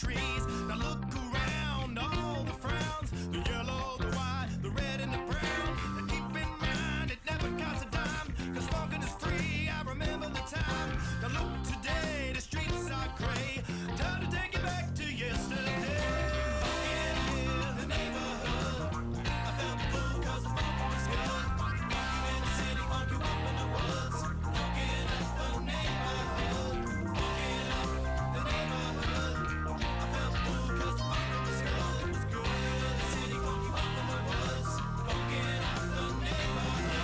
trees. Now look around, all the frowns, the yellow, the white, the red, and the brown. And keep in mind, it never costs a dime, 'cause funkin' is free. I remember the time. Now look today, the streets are gray. Time to take it back to yesterday. Funkin' in the neighborhood. I felt the fool 'cause the funk was good. Funky in the city, funky up in the woods. Funkin' up the neighborhood. Funkin' up the neighborhood. I felt the fool 'cause the funk was good. It was good in the city, funky up in the woods. Funkin' up the neighborhood.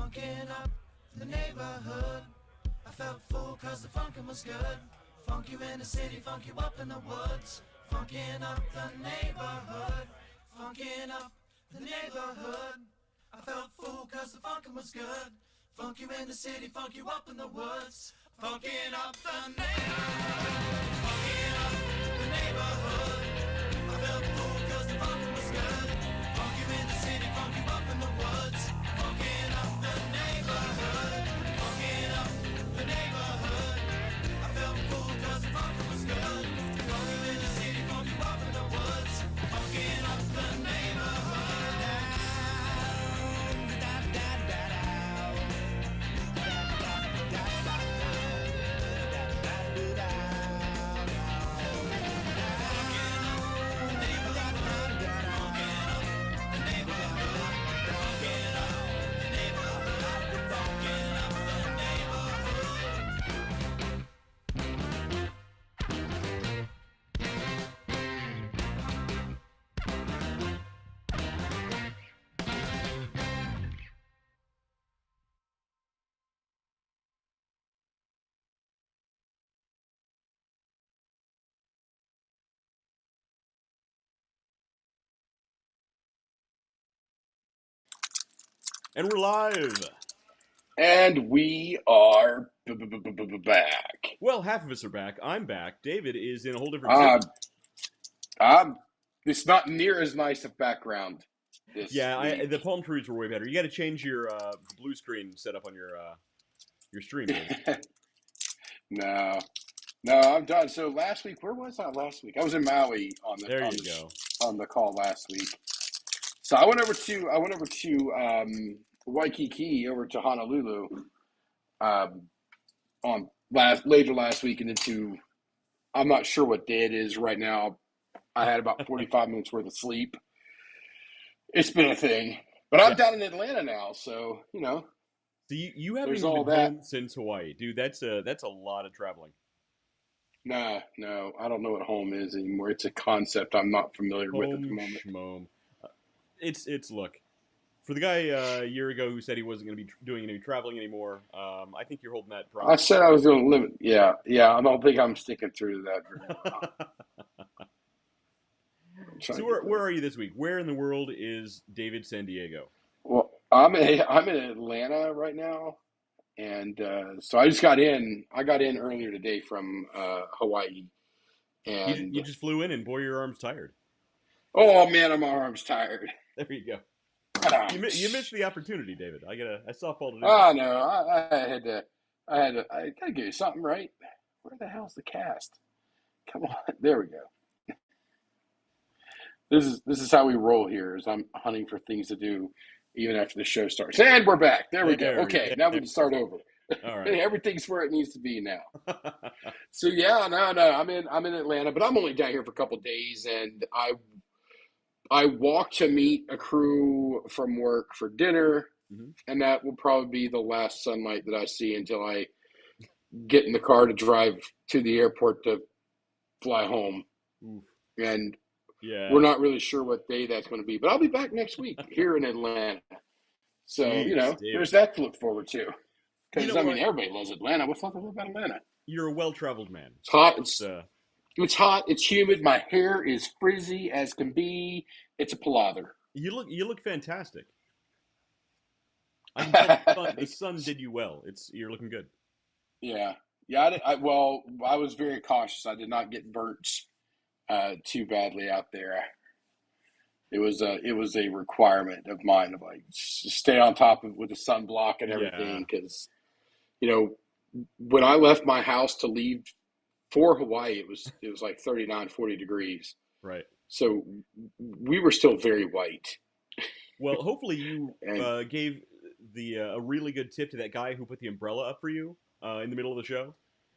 Funkin' up the neighborhood. I felt full 'cause the funkin' was good. Funk you in the city, funk you up in the woods. Funkin' up the neighborhood. Funkin' up the neighborhood. I felt full 'cause the funkin' was good. Funk you in the city, funk you up in the woods. Funkin' up the neighborhood. Funkin' up the neighborhood. I felt full 'cause the funkin' was good. Funk you in the city, funk you up in the woods. Funkin' up the neighborhood. Funkin' up the neighborhood. I felt full 'cause the funkin' was good. Funk you in the city, funk you up in the woods. Funkin' up the neighborhood. And we're live. And we are back. Well, half of us are back. I'm back. David is in a whole different city. It's not near as nice of background. The palm trees were way better. You got to change your blue screen setup on your stream. No, I'm done. So last week, where was I last week? I was in Maui on the call last week. So I went over to Waikiki, over to Honolulu, later last week, and into, I'm not sure what day it is right now. I had about 45 minutes worth of sleep. It's been a thing, but I'm down in Atlanta now, so you know. So you haven't even been home since Hawaii, dude. That's a lot of traveling. No, I don't know what home is anymore. It's a concept I'm not familiar with at the moment. Schmome. It's look, for the guy a year ago who said he wasn't going to be doing any traveling anymore. I think you're holding that promise. I said I was going to limit. Yeah. I don't think I'm sticking through to that very well. So where are you this week? Where in the world is David San Diego? Well, I'm in Atlanta right now, and so I just got in. I got in earlier today from Hawaii, and you just flew in, and boy, your arm's tired. Oh man, my arm's tired. There you go. You missed the opportunity, David. I softball to do. Oh no, I gotta give you something, right? Where the hell's the cast? Come on, there we go. This is how we roll here. Is I'm hunting for things to do even after the show starts. And we're back. There we go. Okay, now we can start over. All right. Everything's where it needs to be now. So yeah, no, I'm in Atlanta, but I'm only down here for a couple of days, and I walk to meet a crew from work for dinner, Mm-hmm. and that will probably be the last sunlight that I see until I get in the car to drive to the airport to fly home. Oof. And Yeah. we're not really sure what day that's going to be, but I'll be back next week here in Atlanta. So, Jeez, David. there's that to look forward to. You Because, know I mean, what? everybody loves Atlanta. What's not to love about Atlanta? You're a well-traveled man. It's hot. It's, It's hot. It's humid. My hair is frizzy as can be. It's a plather. you look fantastic. I can tell the sun did you well. You're looking good. Yeah. Yeah. I was very cautious. I did not get burnt too badly out there. It was a requirement of mine to like stay on top of with the sunblock and everything because when I left my house to leave for Hawaii, it was like 39, 40 degrees. Right. So we were still very white. Well, hopefully you And gave a really good tip to that guy who put the umbrella up for you in the middle of the show,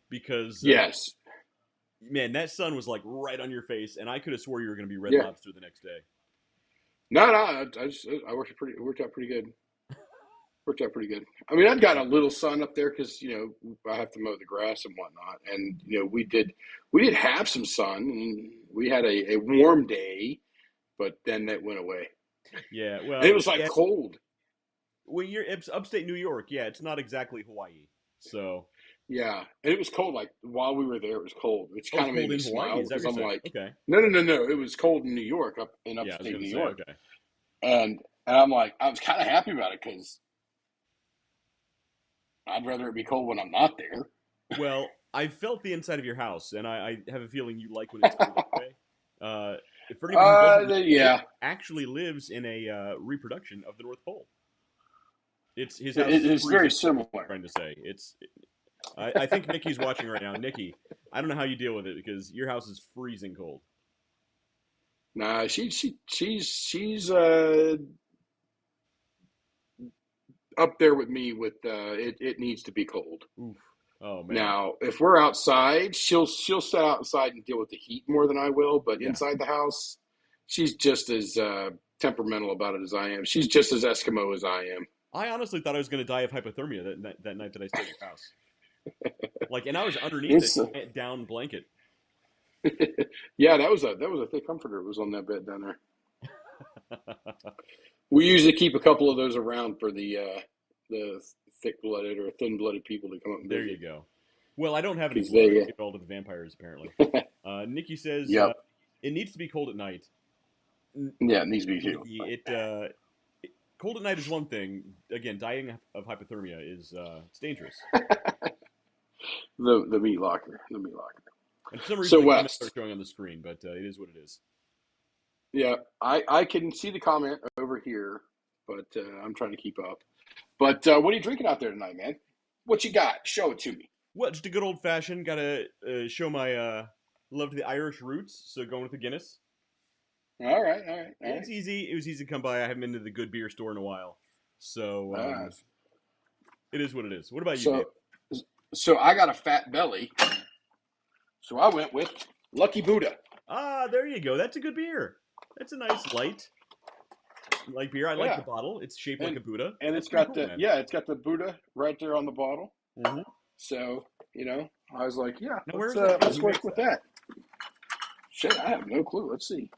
because yes, man, that sun was like right on your face, and I could have swore you were going to be Red yeah. Lobster the next day. No, I worked out pretty good. Worked out pretty good. I mean, I'd got a little sun up there because I have to mow the grass and whatnot, and we did have some sun, and we had a warm day, but then that went away. Yeah, well, And it was like cold. Well, it's upstate New York. Yeah, it's not exactly Hawaii, so. Yeah, and it was cold. Like while we were there, it was cold, which kind of made me smile because I'm like, okay. No. It was cold in New York, up in upstate New York, okay. and I'm like, I was kind of happy about it because I'd rather it be cold when I'm not there. Well, I felt the inside of your house, and I have a feeling you like when it's cold that way. For anyone who doesn't know, yeah, Nick actually lives in a reproduction of the North Pole. His house. It's very similar. I'm trying to say I think Nikki's watching right now. Nikki, I don't know how you deal with it because your house is freezing cold. Nah, she's up there with me with it needs to be cold. Oof. Oh man. Now, if we're outside, she'll sit outside and deal with the heat more than I will, but inside the house, she's just as temperamental about it as I am. She's just as Eskimo as I am. I honestly thought I was going to die of hypothermia that night that I stayed at your house. And I was underneath a down blanket. Yeah, that was a thick comforter. It was on that bed down there. We usually keep a couple of those around for the thick-blooded or thin-blooded people to come up and visit. There you go. Well, I don't have any involved with the vampires, apparently. Nikki says it needs to be cold at night. Yeah, it needs to be too. Cold at night is one thing. Again, dying of hypothermia is it's dangerous. The meat locker. And for some reason, the comments are showing on the screen, but it is what it is. Yeah, I can see the comment over here, but I'm trying to keep up. But what are you drinking out there tonight, man? What you got? Show it to me. Well, just a good old fashioned. Got to show my love to the Irish roots. So going with the Guinness. All right. It's easy. It was easy to come by. I haven't been to the good beer store in a while, so it is what it is. What about you, Dave? So I got a fat belly, so I went with Lucky Buddha. Ah, there you go. That's a good beer. That's a nice light beer. I like the bottle. It's shaped like a Buddha, and it's got it's got the Buddha right there on the bottle. Mm-hmm. So I was like, let's work with that. Shit, I have no clue. Let's see.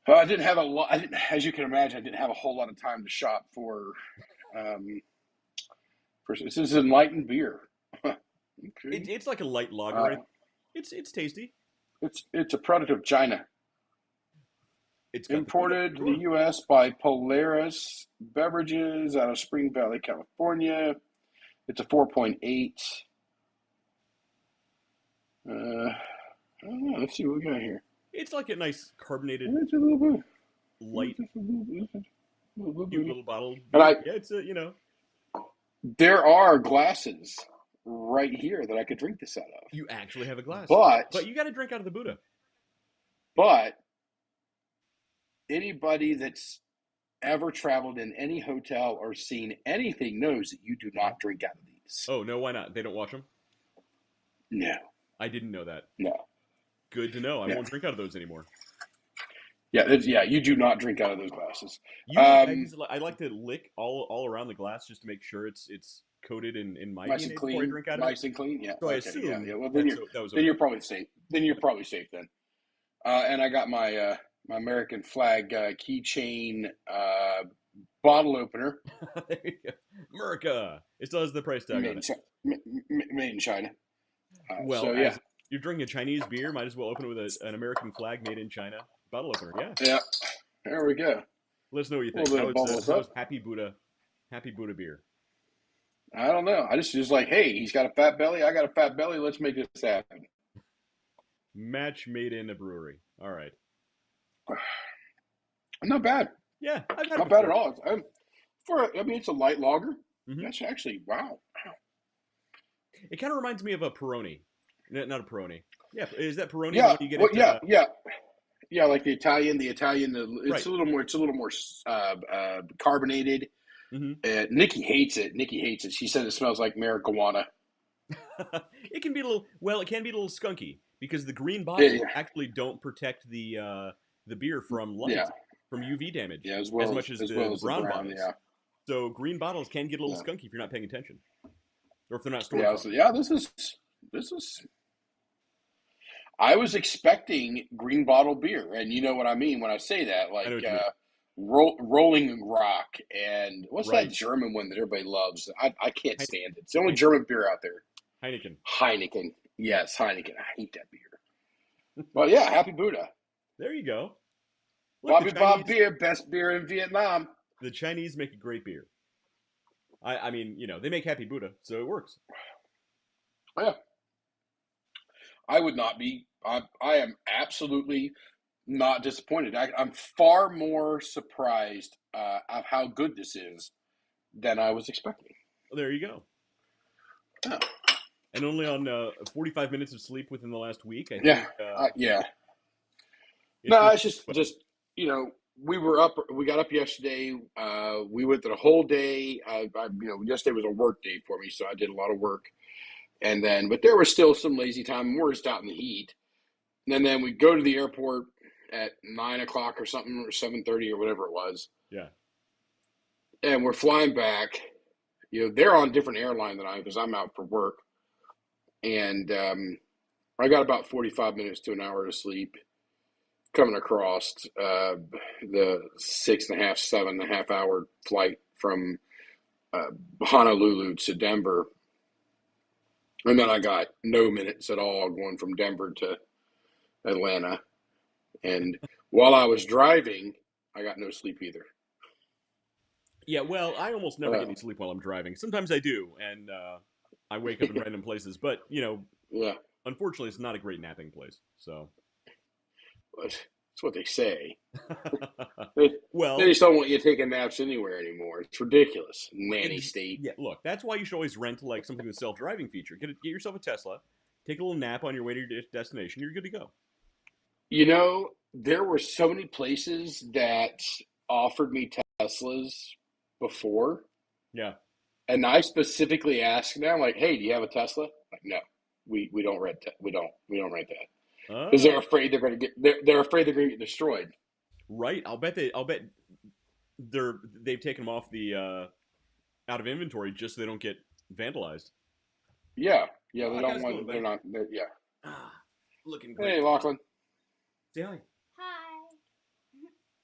I didn't have a lot. As you can imagine, I didn't have a whole lot of time to shop for. This is enlightened beer. Okay. It's like a light lager. It's tasty. It's a product of China. It's imported to the U.S. by Polaris Beverages out of Spring Valley, California. It's a 4.8. I don't know. Let's see what we got here. It's like a nice carbonated, it's a little bit light, cute little bottle. And it's there are glasses right here that I could drink this out of. You actually have a glass, but you got to drink out of the Buddha. But anybody that's ever traveled in any hotel or seen anything knows that you do not drink out of these. Oh no, why not? They don't wash them? No, I didn't know that. No. Good to know. I won't drink out of those anymore. Yeah. You do not drink out of those glasses. Usually, I like to lick all around the glass just to make sure it's coated in my DNA before I drink out of it. Nice and clean. Yeah. So I Okay. Yeah. assume Yeah. Well, that was then okay. you're probably safe. Then you're probably safe then. And I got my my American flag keychain bottle opener There you go. America. It still has the price tag on it. made in China. Well, So yeah, as you're drinking a Chinese beer, might as well open it with an American flag made in China bottle opener. Yeah. yeah. There we go. Let us know what you A little think. bit of bubbles up. How's Happy Buddha beer? I don't know. I just like, hey, he's got a fat belly. I got a fat belly. Let's make this happen. Match made in a brewery. All right. Not bad. Yeah, I've had Not it bad at before. all. I mean, it's a light lager. Mhm. That's actually wow. It kind of reminds me of a Peroni. Not a Peroni. Yeah, is that Peroni the Yeah. one you get Well, at? yeah. Like the Italian. It's Right. a little more. It's a little more carbonated. Mm-hmm. Nikki hates it. Nikki hates it. She said it smells like marijuana. It can be a little. Well, it can be a little skunky because the green Yeah, bottles yeah, actually don't protect the beer from light, yeah, from UV damage, yeah. As as well much as as the the brown brown. bottles. Yeah, So green bottles can get a little yeah, skunky if you're not paying attention, or if they're not stored yeah. So properly. yeah, this is. I was expecting green bottle beer, and you know what I mean when I say that, I know like what you mean. Rolling Rock, and what's that Right. German one that everybody loves? I can't Heine- stand it. It's the only Heine- German beer out there. Heineken. Heineken. Yes, Heineken. I hate that beer. Well, yeah, Happy Buddha. There you go. Look, Bobby Bob beer, best beer in Vietnam. the Chinese make a great beer. I mean, they make Happy Buddha, so it works. Yeah, I would not be. I am absolutely not disappointed. I'm far more surprised of how good this is than I was expecting. Well, there you go. Yeah. And only on 45 minutes of sleep within the last week, I think. Yeah. It's No, worth it's just we were up. We got up yesterday. We went the whole day. Yesterday was a work day for me, so I did a lot of work. And then, but there was still some lazy time. We're just out in the heat. And then we go to the airport at 9 o'clock or something, or 7:30 or whatever it was. Yeah. And we're flying back. They're on a different airline than I am because I'm out for work. And I got about 45 minutes to an hour of sleep coming across the 6.5, 7.5 hour flight from Honolulu to Denver. And then I got no minutes at all going from Denver to Atlanta. And while I was driving, I got no sleep either. Yeah, well, I almost never get any sleep while I'm driving. Sometimes I do, and I wake up in random places. But, Yeah, unfortunately, it's not a great napping place. So, that's what they say. They well, just don't want you taking naps anywhere anymore. It's ridiculous. Nanny state. yeah, look, that's why you should always rent like something with a self-driving feature. Get yourself a Tesla, take a little nap on your way to your destination. You're good to go. There were so many places that offered me Teslas before, Yeah. and I specifically asked them, like, "Hey, do you have a Tesla?" Like, no, we don't rent we don't rent that because they're afraid they're going to they're afraid they're going to get destroyed. Right. I'll bet they've taken them off the out of inventory just so they don't get vandalized. Yeah, they Oh, don't want. They're not. Yeah. Looking great. Hey, Lachlan. Say hi. Hi.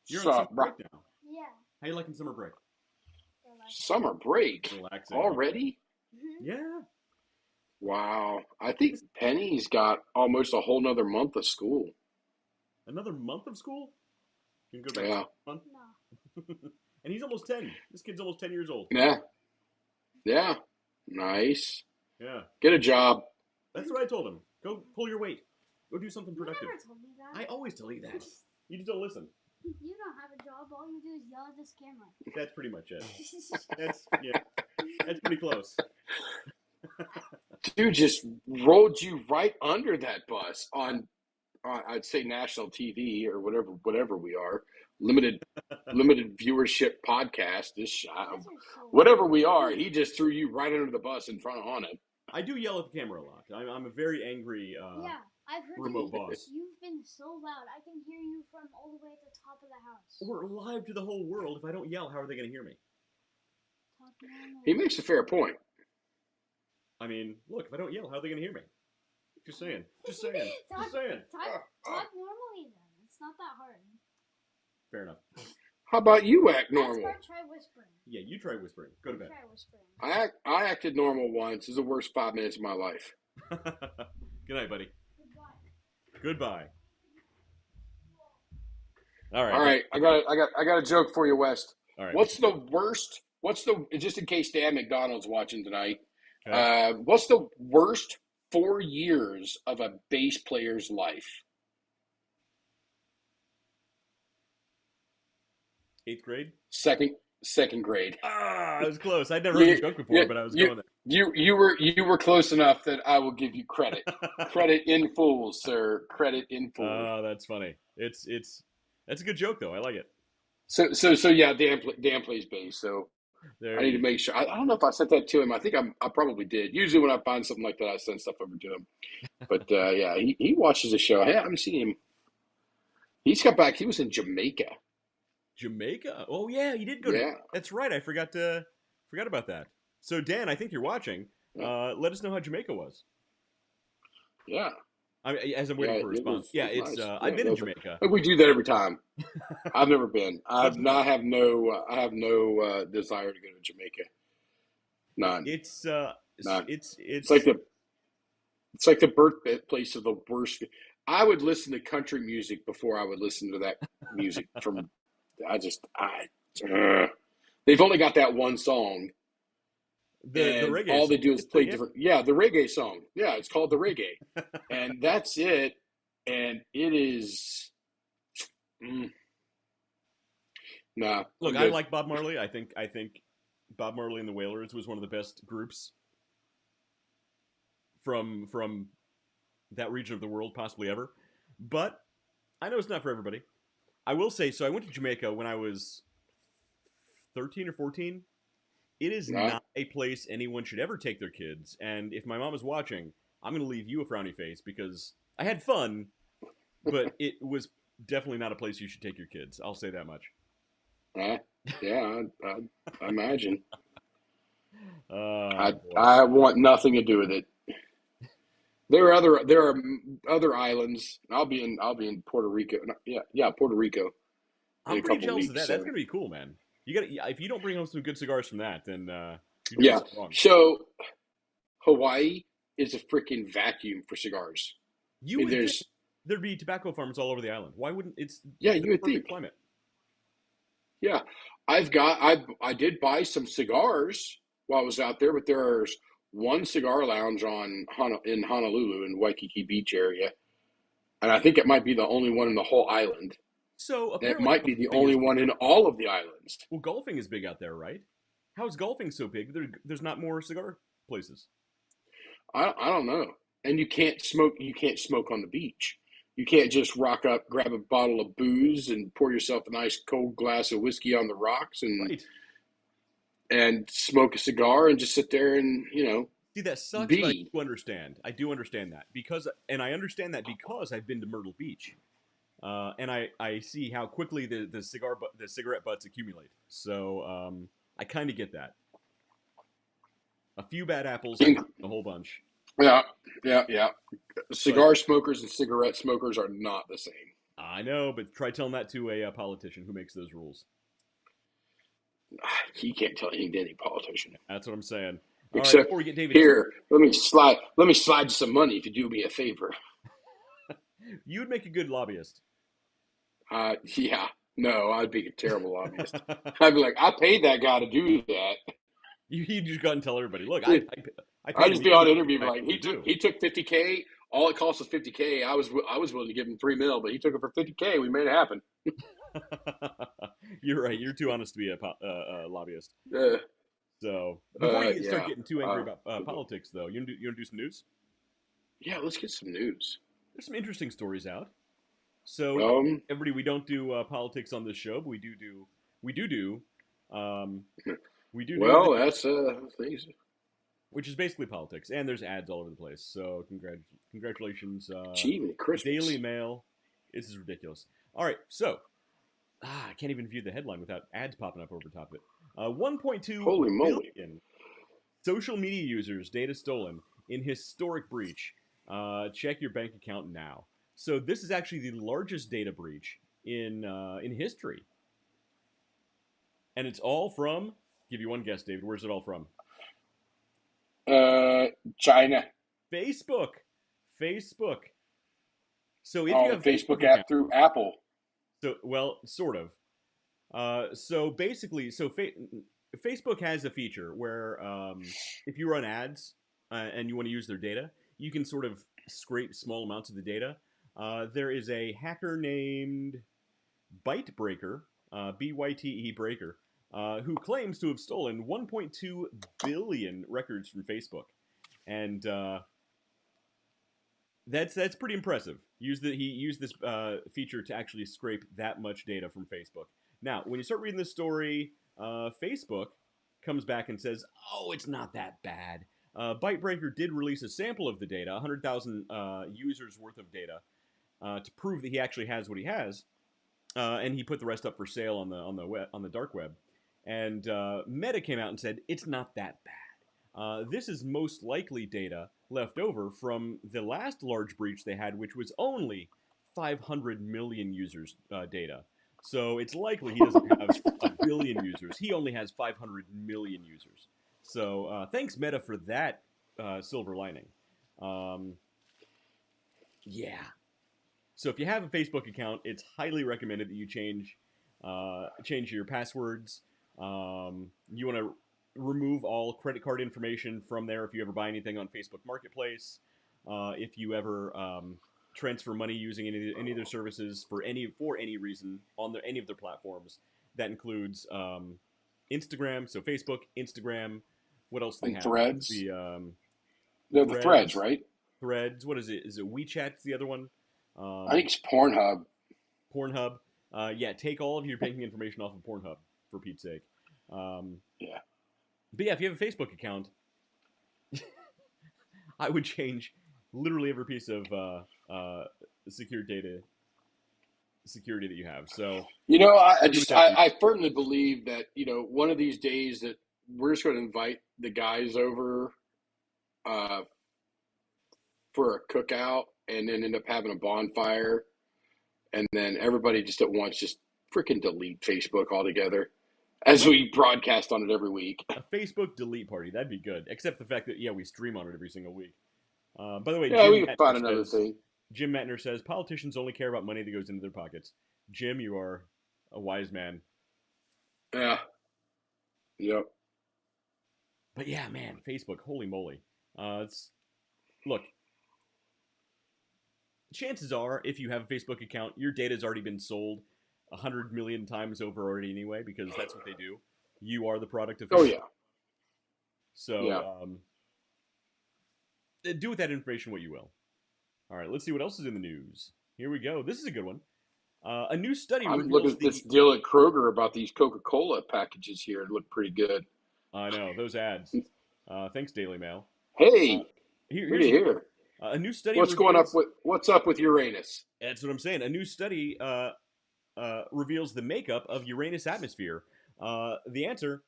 You're on Sup, summer bro? break now. Yeah. How you liking summer break? Summer break Relaxing. already? Yeah. Wow. I think Penny's got almost a whole nother month of school. Another month of school? You can go back Yeah. to month? No. And he's almost 10. This kid's almost 10 years old. Yeah. Nice. Yeah. Get a job. That's what I told him. Go pull your weight. Go do something You productive. never told me that. I always tell you that. You just don't listen. You don't have a job. All you do is yell at this camera. That's pretty much it. That's pretty close. Dude just rolled you right under that bus on I'd say national TV or whatever we are. Limited viewership podcast. Whatever we are, he just threw you right under the bus in front of Hana. I do yell at the camera a lot. I'm a very angry. Yeah, I've heard remote you. boss. You've been so loud. I can hear you from all the way at the top of the house. We're live to the whole world. If I don't yell, how are they going to hear me? Talk normally. He makes a fair point. I mean, look, if I don't yell, how are they going to hear me? Just saying. Just saying. Just saying. Talk normally then. It's not that hard. Fair enough. How about you act normal? Let's try whispering. Yeah, you try whispering. Go to bed. Try whispering. I acted normal once. It's the worst 5 minutes of my life. Good night, buddy. Goodbye. Goodbye. All right. All right, I got a joke for you, West. All right. What's the worst? Just in case Dan McDonald's watching tonight? Okay. What's the worst 4 years of a bass player's life? 8th grade? Second grade. I was close. I'd never heard the joke before, but I was going there. You were close enough that I will give you credit. Credit in full, sir. Credit in full. Oh, that's funny. That's a good joke though. I like it. So yeah, Dan plays bass. So There I need to make sure. I don't know if I sent that to him. I think I probably did. Usually when I find something like that, I send stuff over to him. But yeah, he watches the show. I haven't seen him. He's got back. He was in Jamaica. Jamaica? Oh yeah, he did go Yeah. to. That's right. I forgot about that. So Dan, I think you're watching. Let us know how Jamaica was. Yeah. I mean, as I'm waiting for a response. it was nice. I've been in Jamaica. We do that every time. I've never been. I have no desire to go to Jamaica. None. It's None. it's like the birthplace of the worst. I would listen to country music before I would listen to that music from. They've only got that one song. the reggae. All they do is play reggae? different. Yeah, the reggae song. Yeah, it's called the reggae, and that's it. And it is. Nah. Look, I like Bob Marley. I think Bob Marley and the Wailers was one of the best groups from that region of the world, possibly ever. But I know it's not for everybody. I will say, so I went to Jamaica when I was 13 or 14. It is not a place anyone should ever take their kids. And if my mom is watching, I'm going to leave you a frowny face because I had fun, but it was definitely not a place you should take your kids. I'll say that much. Yeah, I imagine. Boy. I want nothing to do with it. There are other islands. I'll be in Puerto Rico. Yeah, Puerto Rico. I'm pretty jealous of that. So. That's gonna be cool, man. If you don't bring home some good cigars from that, then you're doing something wrong. So Hawaii is a freaking vacuum for cigars. You would think there'd be tobacco farms all over the island. Why wouldn't it's? Yeah, you would perfect think. Climate. Yeah, I did buy some cigars while I was out there, but there's one cigar lounge in Honolulu in Waikiki Beach area, and I think it might be the only one in the whole island. So it might be the only one in all of the islands. Well, golfing is big out there, right? How is golfing so big? There's not more cigar places. I don't know. And you can't smoke. You can't smoke on the beach. You can't just rock up, grab a bottle of booze, and pour yourself a nice cold glass of whiskey on the rocks, and smoke a cigar and just sit there and See, that sucks. But I do understand. I do understand that I understand that because I've been to Myrtle Beach, and I see how quickly the cigarette butts accumulate. So I kind of get that. A few bad apples, a whole bunch. Yeah. Cigar smokers and cigarette smokers are not the same. I know, but try telling that to a politician who makes those rules. He can't tell anything to any politician. That's what I'm saying. Except right, before we get David here, let me slide you some money if you do me a favor. You would make a good lobbyist. Yeah. No, I'd be a terrible lobbyist. I'd be like, I paid that guy to do that. You just go and tell everybody, look, I just be on interview like he took $50K. All it cost was $50K. I was willing to give him $3 million, but he took it for $50K. We made it happen. You're right. You're too honest to be a lobbyist. So before you start getting too angry about politics, though, you want to do some news? Yeah, let's get some news. There's some interesting stories out. So everybody, we don't do politics on this show, but we do do. Well, that's things. which is basically politics, and there's ads all over the place. So congratulations, Achievement Christmas. Daily Mail. This is ridiculous. All right, so I can't even view the headline without ads popping up over top of it. 1.2 Holy moly. billion social media users data stolen in historic breach. Check your bank account now. So this is actually the largest data breach in history, and it's all from. Give you one guess, David. Where's it all from? China. Facebook. So if you Oh, have Facebook account, app through Apple. so well, sort of. So basically, Facebook has a feature where if you run ads and you want to use their data, you can sort of scrape small amounts of the data. There is a hacker named Bytebreaker, Byte Breaker, who claims to have stolen 1.2 billion records from Facebook, and that's pretty impressive. He used this feature to actually scrape that much data from Facebook. Now, when you start reading this story, Facebook comes back and says, "Oh, it's not that bad." Bytebreaker did release a sample of the data, 100,000 users worth of data, to prove that he actually has what he has, and he put the rest up for sale on the dark web. And Meta came out and said it's not that bad. This is most likely data left over from the last large breach they had, which was only 500 million users' data. So it's likely he doesn't have a billion users. He only has 500 million users. So thanks, Meta, for that silver lining. Yeah. So if you have a Facebook account, it's highly recommended that you change your passwords. You want to remove all credit card information from there if you ever buy anything on Facebook Marketplace. If you ever transfer money using any of their services for any reason on any of their platforms, that includes Instagram. So Facebook, Instagram. What else do they have? Threads. The Threads, right? Threads. What is it? Is it WeChat's the other one? I think it's Pornhub. Pornhub. Yeah, take all of your banking information off of Pornhub, for Pete's sake. Yeah. But yeah, if you have a Facebook account, I would change literally every piece of security that you have. So I firmly believe that one of these days that we're just going to invite the guys over for a cookout, and then end up having a bonfire, and then everybody just at once just freaking delete Facebook altogether as we broadcast on it every week. A Facebook delete party, that'd be good. Except the fact that we stream on it every single week. By the way, we can find another thing. Jim Matner says politicians only care about money that goes into their pockets. Jim, you are a wise man. Yeah. Yep. But yeah, man, Facebook, holy moly. Look. Chances are, if you have a Facebook account, your data's already been sold 100 million times over already anyway, because that's what they do. You are the product of Facebook. Oh, yeah. So, do with that information what you will. All right, let's see what else is in the news. Here we go. This is a good one. A new study I'm reveals looking at this deal at Kroger about these Coca-Cola packages here. It looked pretty good. I know, those ads. Thanks, Daily Mail. Hey, here's here. A new study. What's up with Uranus? That's what I'm saying. A new study reveals the makeup of Uranus' atmosphere. The answer: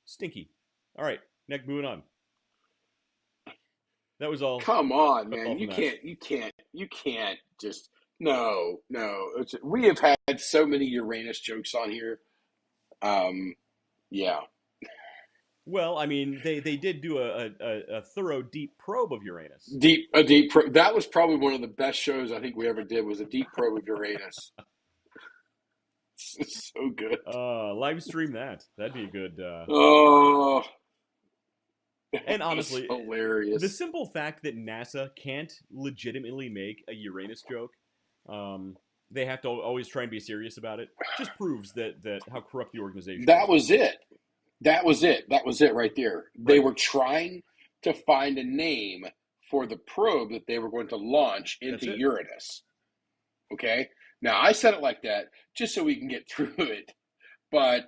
stinky. All right, moving on. That was all. Come on, man! You can't just no. We have had so many Uranus jokes on here. Yeah. Well, I mean, they did do a thorough deep probe of Uranus. A deep probe. That was probably one of the best shows I think we ever did. Was a deep probe of Uranus. It's so good. Live stream that. That'd be a good. And honestly, hilarious. The simple fact that NASA can't legitimately make a Uranus joke, they have to always try and be serious about it, just proves that how corrupt the organization is. That was it right there. Right. They were trying to find a name for the probe that they were going to launch into Uranus. Okay? Now, I said it like that just so we can get through it. But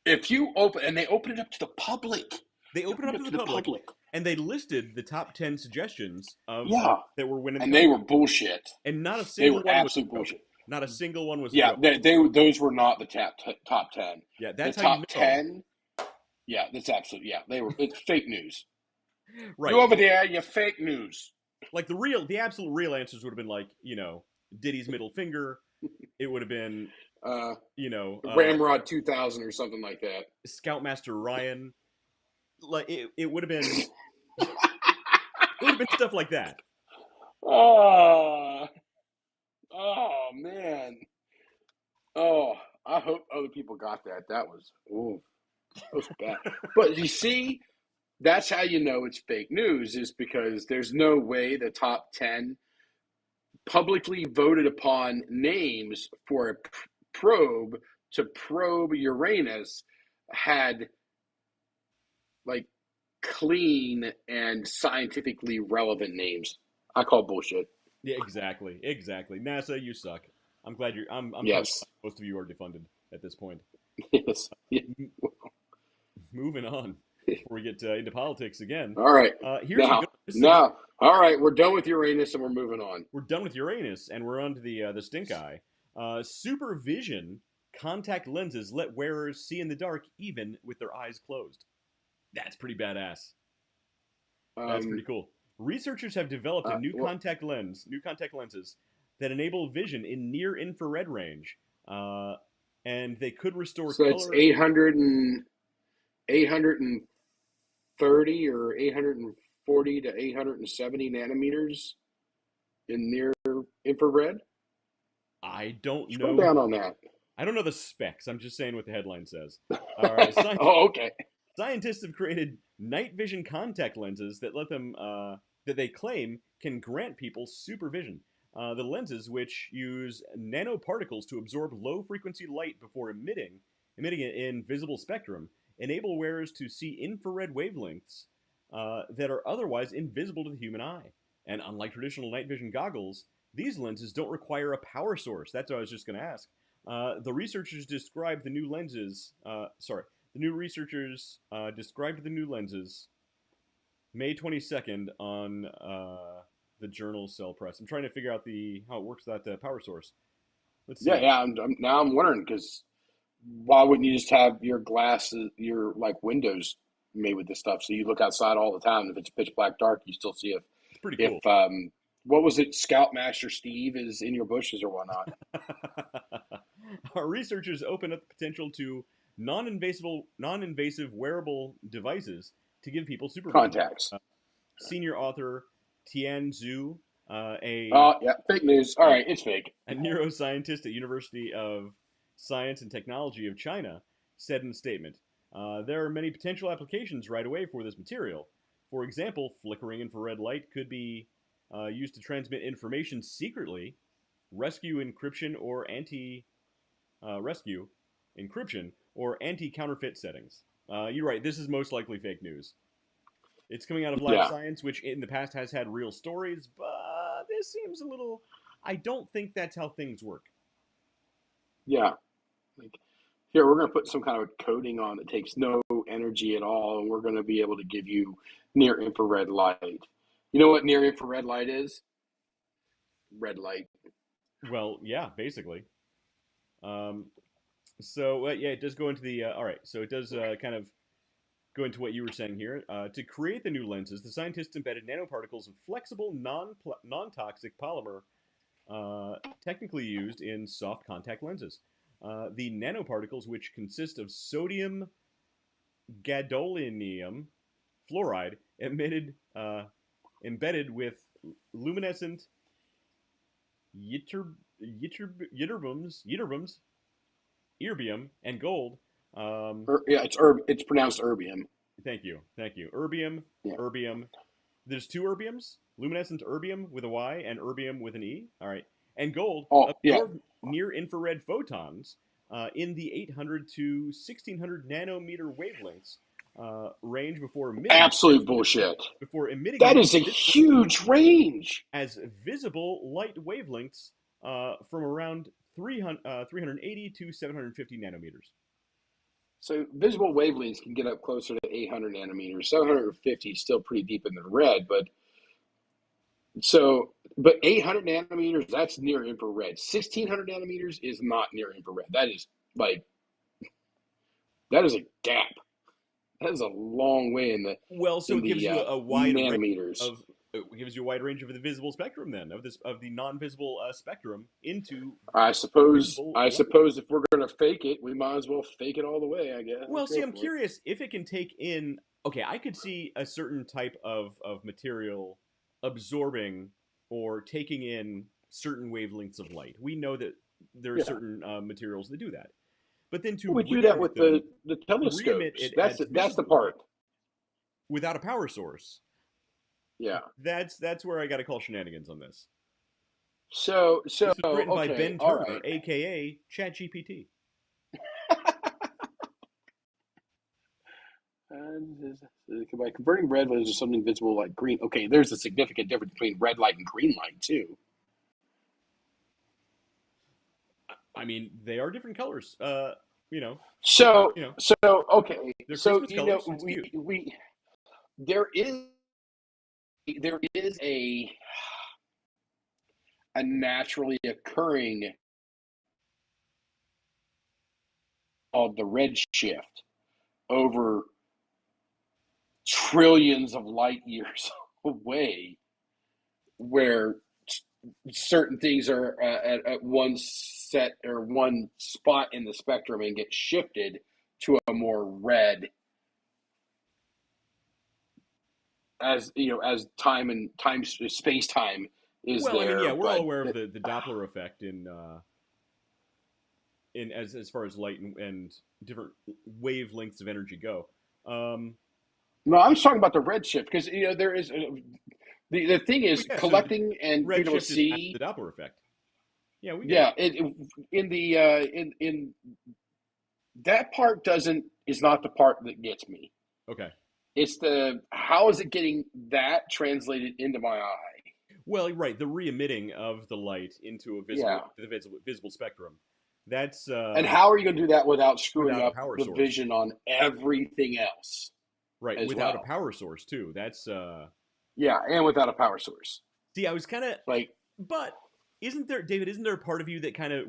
if you they open it up to the public. They opened it up Up to the public, and they listed the top 10 suggestions of Yeah. that were winning. And they were bullshit. and not a They single were one was absolute bullshit. Not a single one was a Yeah, joke. those were not the top 10. Yeah, that's the how top you know. 10. Yeah, that's absolute. Yeah, it's fake news. Right. You over there, you fake news. Like the absolute real answers would have been like, Diddy's middle finger. It would have been, Ramrod 2000 or something like that. Scoutmaster Ryan. Like it would have been, it would have been stuff like that. Oh man. Oh, I hope other people got that. That was bad. But you see, that's how you know it's fake news, is because there's no way the top 10 publicly voted upon names for a probe to probe Uranus had like clean and scientifically relevant names. I call bullshit. Yeah, exactly. NASA, you suck. I'm glad you're. I'm Yes. glad most of you are defunded at this point. Yes. Yeah. Moving on before we get into politics again. All right. Now, all right, we're done with Uranus and we're moving on. We're done with Uranus and we're on to the stink eye. Supervision contact lenses let wearers see in the dark even with their eyes closed. That's pretty badass. That's pretty cool. Researchers have developed a new contact lenses that enable vision in near infrared range, and they could restore color. So it's 830 or 840 to 870 nanometers in near infrared. I don't know. Scroll down on that. I don't know the specs. I'm just saying what the headline says. All right. Okay. Scientists have created night vision contact lenses that let them that they claim can grant people supervision. The lenses, which use nanoparticles to absorb low-frequency light before emitting it in visible spectrum, enable wearers to see infrared wavelengths that are otherwise invisible to the human eye. And unlike traditional night vision goggles, these lenses don't require a power source. That's what I was just going to ask. The researchers described the new lenses. The new researchers described the new lenses May 22nd on the journal Cell Press. I'm trying to figure out how it works with that power source. Let's see. Yeah. Now I'm wondering, because why wouldn't you just have your glasses, your like windows made with this stuff, so you look outside all the time? If it's pitch black dark, you still see it. It's pretty cool. If what was it, Scoutmaster Steve is in your bushes or whatnot. Our researchers open up the potential to non-invasive wearable devices to give people supervision. Contacts. Senior author Tian Zhu, fake news. All right, it's fake. A neuroscientist at University of Science and Technology of China, said in a statement, there are many potential applications right away for this material. For example, flickering infrared light could be used to transmit information secretly, rescue encryption or anti-counterfeit settings. You're right, this is most likely fake news. It's coming out of Live Science, which in the past has had real stories, but this seems a little... I don't think that's how things work. Yeah. Here, we're going to put some kind of coating on that takes no energy at all, and we're going to be able to give you near infrared light. You know what near infrared light is? Red light. Well, yeah, basically. It does go into the... all right, so it does kind of go into what you were saying here. To create the new lenses, the scientists embedded nanoparticles of flexible, non-toxic polymer technically used in soft contact lenses. The nanoparticles, which consist of sodium gadolinium fluoride, embedded with luminescent ytterbiums, erbium, and gold. It's pronounced erbium. Thank you. Erbium, Yeah. erbium. There's two erbiums: luminescent erbium with a Y and erbium with an E. All right, and gold absorb near-infrared photons in the 800 to 1600 nanometer wavelengths range before emitting. Absolute bullshit. Before emitting, that is a huge range. As visible light wavelengths from around 380 to 750 nanometers. So visible wavelengths can get up closer to 800 nanometers. 750 is still pretty deep in the red, but 800 nanometers, that's near infrared. 1600 nanometers is not near infrared. That is like, that is a gap. That is a long way in the Well, so it gives you a wide range nanometers. of it gives you a wide range of the visible spectrum then of the non-visible spectrum into I suppose visible I light. suppose if we're gonna fake it, we might as well fake it all the way, I guess. Well, Let's see, go I'm for it. curious if it can take in. Okay, I could see a certain type of material absorbing or taking in certain wavelengths of light. We know that there are Yeah. certain materials that do that. But then to We do that re-emit with them, the re-emit telescopes. it That's as the visible part. light without a power source. Yeah. That's where I got to call shenanigans on this. So This was written by okay, Ben all Turner, right. aka ChatGPT. By converting red light to something visible like green. Okay, there's a significant difference between red light and green light too. I mean, they are different colors. You know, So you know, okay. they're So Christmas colors. It's cute. we there is a naturally occurring called the red shift over trillions of light years away, where certain things are at one set or one spot in the spectrum and get shifted to a more red as as space time is Well, I mean, there. yeah, we're all But aware of the Doppler effect in as far as light and different wavelengths of energy go. no, I'm just talking about the red shift because there is the thing But is yeah, so the collecting and being able to redshift is kind see. of the Doppler effect. Yeah, we get Yeah, it. in the in that part doesn't is not the part that gets me. Okay. It's the how is it getting that translated into my eye? Well, right, the re-emitting of the light into Yeah, the visible spectrum. That's and how are you going to do that without screwing without a up power the source. vision on everything else Right, as without a well? power source too. That's Yeah, and without a power source, see, I was kind of, like but isn't there, David? Isn't there a part of you that kind of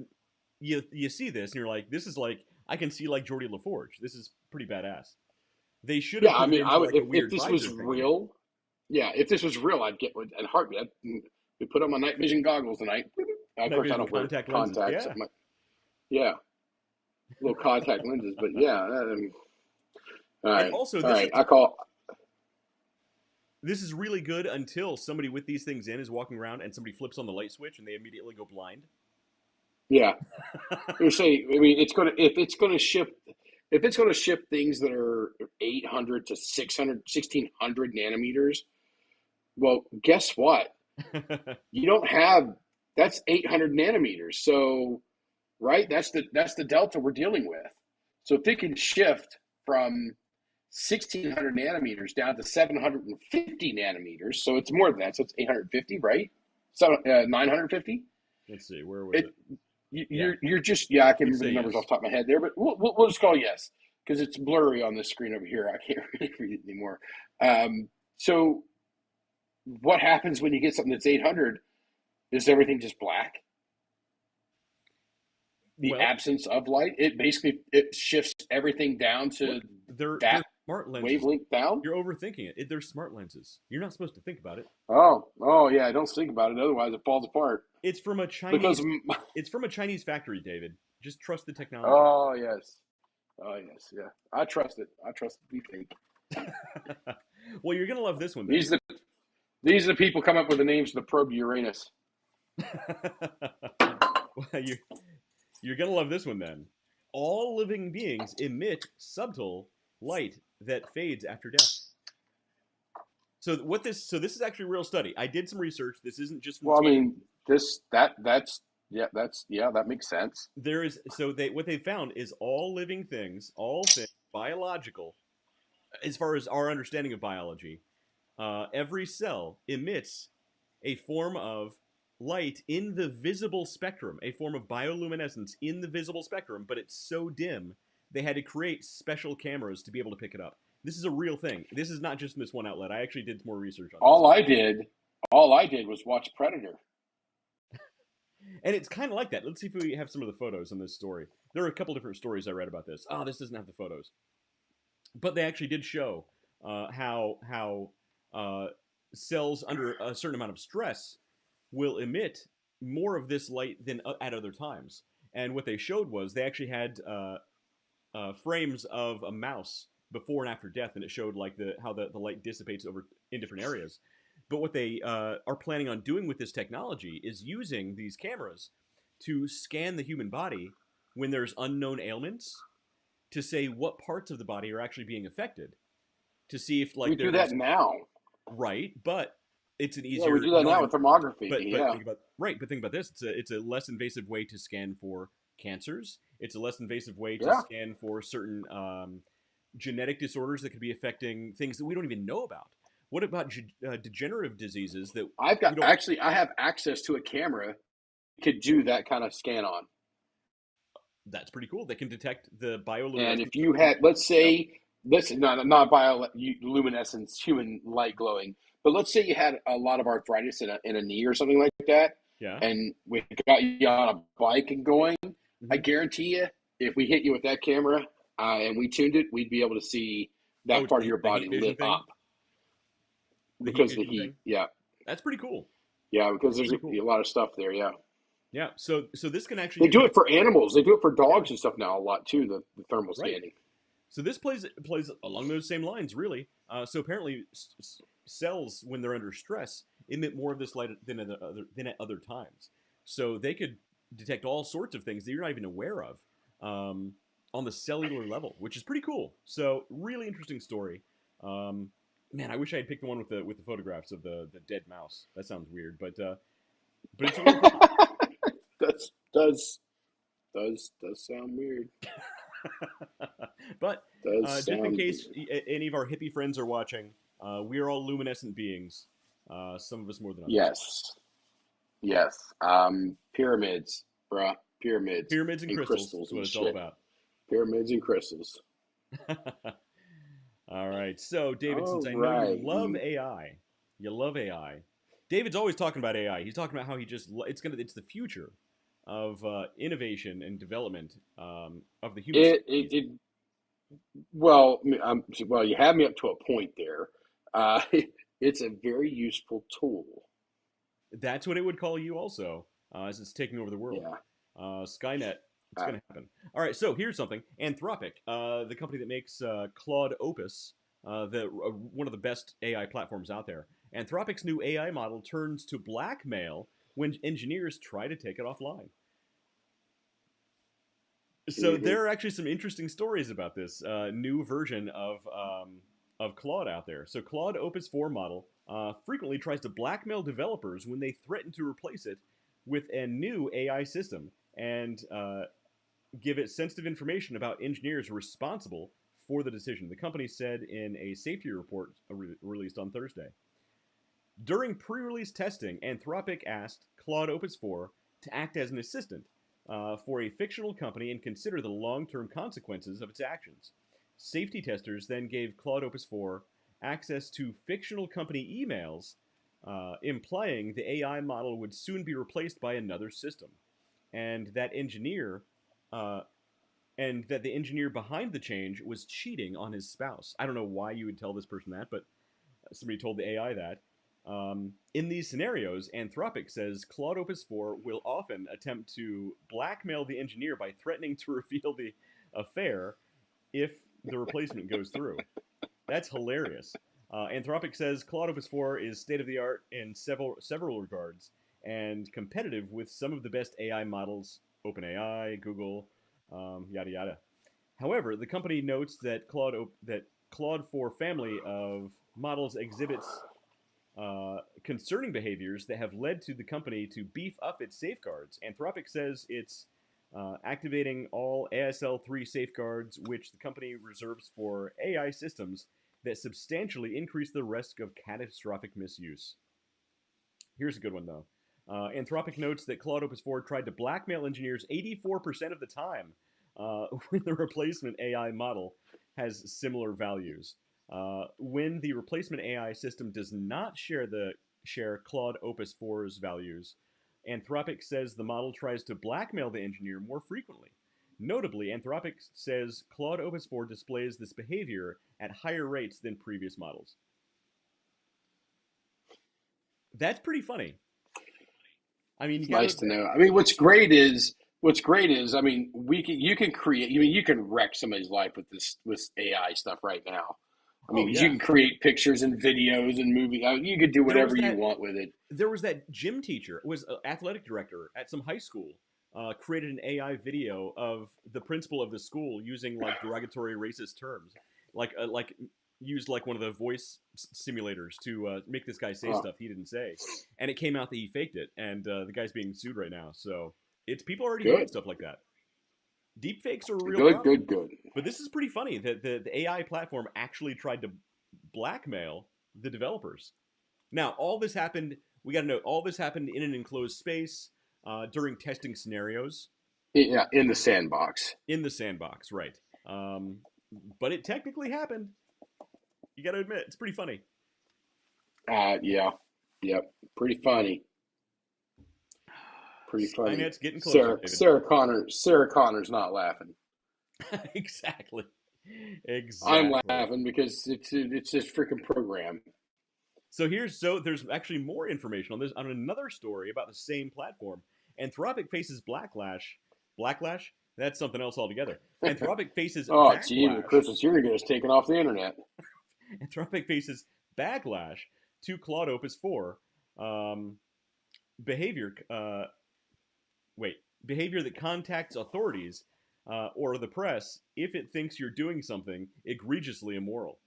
you see this and you're like, this is like I can see like Geordie LaForge. This is pretty badass. They should have yeah. I put it mean, into like a if weird this visor was thing. real, yeah, if this was real, I'd get and heartbeat. We put on my night vision goggles tonight. Of Night course, I vision don't wear contact lenses. contacts. Yeah. Yeah, little contact lenses, but yeah. All And right, also, all right. this is really good until somebody with these things in is walking around and somebody flips on the light switch and they immediately go blind. Yeah, you say. I mean, if it's gonna ship things that are 800 to 600, 1600 nanometers. Well, guess what? You don't have that's 800 nanometers. So, right, that's the delta we're dealing with. So if it can shift from 1600 nanometers down to 750 nanometers, so it's more than that. So it's 850, right? So 950. Let's see, where was it? You're just I can't remember the numbers yes. off the top of my head there, but we'll just call yes because it's blurry on the screen over here. I can't really read it anymore. So what happens when you get something that's 800? Is everything just black? The absence of light. It shifts everything down to they're smart lenses. Wavelength down. You're overthinking it. They're smart lenses. You're not supposed to think about it. Oh yeah. Don't think about it. Otherwise, it falls apart. It's from a Chinese. It's from a Chinese factory, David. Just trust the technology. Oh yes. Yeah. I trust it. I trust it to be fake. Well, you're gonna love this one. Then. These are the people come up with the names of the probe Uranus. Well, you're gonna love this one then. All living beings emit subtle light that fades after death. So this is actually a real study. I did some research. This isn't just from I mean, that makes sense. What they found is all living things, all things biological, as far as our understanding of biology, every cell emits a form of light in the visible spectrum, a form of bioluminescence in the visible spectrum, but it's so dim they had to create special cameras to be able to pick it up. This is a real thing. This is not just from this one outlet. I actually did more research on All I did was watch Predator. this. And it's kind of like that. Let's see if we have some of the photos in this story. There are a couple different stories I read about this. Oh, this doesn't have the photos. But they actually did show how cells under a certain amount of stress will emit more of this light than at other times. And what they showed was they actually had frames of a mouse before and after death, and it showed like how the light dissipates over in different areas. But what they are planning on doing with this technology is using these cameras to scan the human body when there's unknown ailments to say what parts of the body are actually being affected, to see if like we do that now. Right, but it's an Yeah, easier. we do that now with thermography. But yeah. think about this. It's a less invasive way to scan for cancers. It's a less invasive way to Yeah. scan for certain genetic disorders that could be affecting things that we don't even know about. What about degenerative diseases that I have access to a camera could do that kind of scan on. That's pretty cool. They can detect the bioluminescence. And if you had, let's say, not bioluminescence, human light glowing, but let's say you had a lot of arthritis in a knee or something like that, Yeah. and we got you on a bike and going, I guarantee you, if we hit you with that camera and we tuned it, we'd be able to see that part of your body lit up. Because the heat, yeah. That's pretty cool. Yeah, because there's a lot of stuff there, yeah. Yeah, so this can actually... They do it for animals. They do it for dogs and stuff now a lot, too, the thermal scanning. So this plays along those same lines, really. So apparently cells, when they're under stress, emit more of this light than at other times. So they could detect all sorts of things that you're not even aware of on the cellular level, which is pretty cool. So really interesting story. Man, I wish I had picked the one with the photographs of the dead mouse. That sounds weird, but it's a real thing. does sound weird. But just in case any of our hippie friends are watching, we are all luminescent beings. Some of us more than others. Yes. Pyramids, bruh. Pyramids. Pyramids and crystals is what it's all about. Pyramids and crystals. All right. So, David, since I know you love AI. David's always talking about AI. He's talking about how it's the future of innovation and development of the human. Well, you have me up to a point there. It's a very useful tool. That's what it would call you also, as it's taking over the world. Yeah. Skynet, it's going to happen. All right, so here's something. Anthropic, the company that makes Claude Opus, one of the best AI platforms out there. Anthropic's new AI model turns to blackmail when engineers try to take it offline. So there are actually some interesting stories about this new version of Claude out there. So Claude Opus 4 model frequently tries to blackmail developers when they threaten to replace it with a new AI system and give it sensitive information about engineers responsible for the decision. The company said in a safety report released on Thursday. During pre-release testing, Anthropic asked Claude Opus 4 to act as an assistant for a fictional company and consider the long-term consequences of its actions. Safety testers then gave Claude Opus 4 access to fictional company emails, implying the AI model would soon be replaced by another system, and that the engineer behind the change was cheating on his spouse. I don't know why you would tell this person that, but somebody told the AI that. In these scenarios, Anthropic says Claude Opus 4 will often attempt to blackmail the engineer by threatening to reveal the affair if the replacement goes through. That's hilarious. Anthropic says Claude Opus 4 is state-of-the-art in several regards and competitive with some of the best AI models, OpenAI, Google, yada yada. However, the company notes that Claude 4 family of models exhibits concerning behaviors that have led to the company to beef up its safeguards. Anthropic says it's activating all ASL3 safeguards, which the company reserves for AI systems that substantially increase the risk of catastrophic misuse. Here's a good one, though. Anthropic notes that Claude Opus 4 tried to blackmail engineers 84% of the time when the replacement AI model has similar values. When the replacement AI system does not share Claude Opus 4's values, Anthropic says the model tries to blackmail the engineer more frequently. Notably, Anthropic says Claude Opus 4 displays this behavior at higher rates than previous models. That's pretty funny. I mean, It's nice to know. I mean, what's great is, I mean, you can create. I mean, you can wreck somebody's life with AI stuff right now. I mean, Oh 'cause you yeah, can create pictures and videos and movies. I mean, you could do there was whatever you that want with it. there was that gym teacher, was an athletic director at some high school, created an AI video of the principal of the school using like derogatory racist terms, like used like one of the voice simulators to make this guy say Oh, stuff he didn't say, and it came out that he faked it, and the guy's being sued right now. So it's people already doing good, stuff like that. Deep fakes are a real good, problem, good, good. but this is pretty funny that the AI platform actually tried to blackmail the developers. Now, all this happened. We got to note all this happened in an enclosed space during testing scenarios Yeah, in the sandbox. in the sandbox, right? Um, but it technically happened. You got to admit, it's pretty funny. Yeah, yep. Pretty funny. Pretty funny. Skynet's getting closer, Sarah David. Sarah Connor's not laughing. Exactly, I'm exactly. laughing because it's this freaking program. So there's actually more information on this on another story about the same platform. Anthropic faces backlash. Blacklash? That's something else altogether. Anthropic faces Oh, gee, the backlash. Christmas year is taken off the internet. Anthropic faces backlash to Claude Opus 4 um, behavior. Behavior that contacts authorities or the press if it thinks you're doing something egregiously immoral.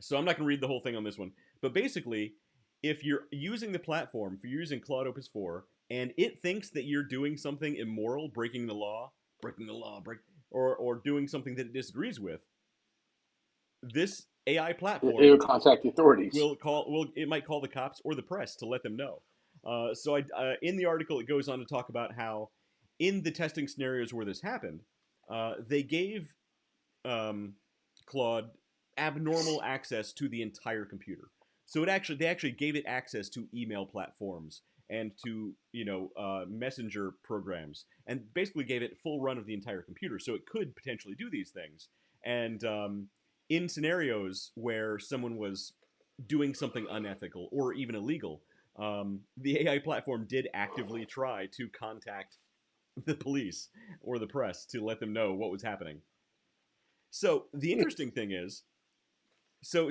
So I'm not going to read the whole thing on this one, but basically, if you're using the platform, if you're using Claude Opus 4, and it thinks that you're doing something immoral, breaking the law, or doing something that it disagrees with, this AI It platform will contact the authorities. it might call the cops or the press to let them know. In the article, it goes on to talk about how in the testing scenarios where this happened, they gave um, Claude abnormal access to the entire computer. So they actually gave it access to email platforms and to messenger programs, and basically gave it full run of the entire computer, so it could potentially do these things. And in scenarios where someone was doing something unethical or even illegal, the AI platform did actively try to contact the police or the press to let them know what was happening. So the interesting thing is, so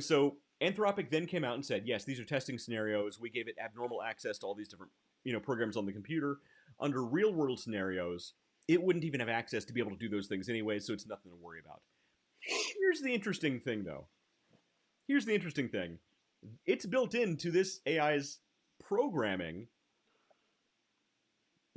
Anthropic then came out and said, yes, these are testing scenarios. We gave it abnormal access to all these different programs on the computer. Under real world scenarios, it wouldn't even have access to be able to do those things anyway, so it's nothing to worry about. Here's the interesting thing, though. Here's the interesting thing. It's built into this AI's programming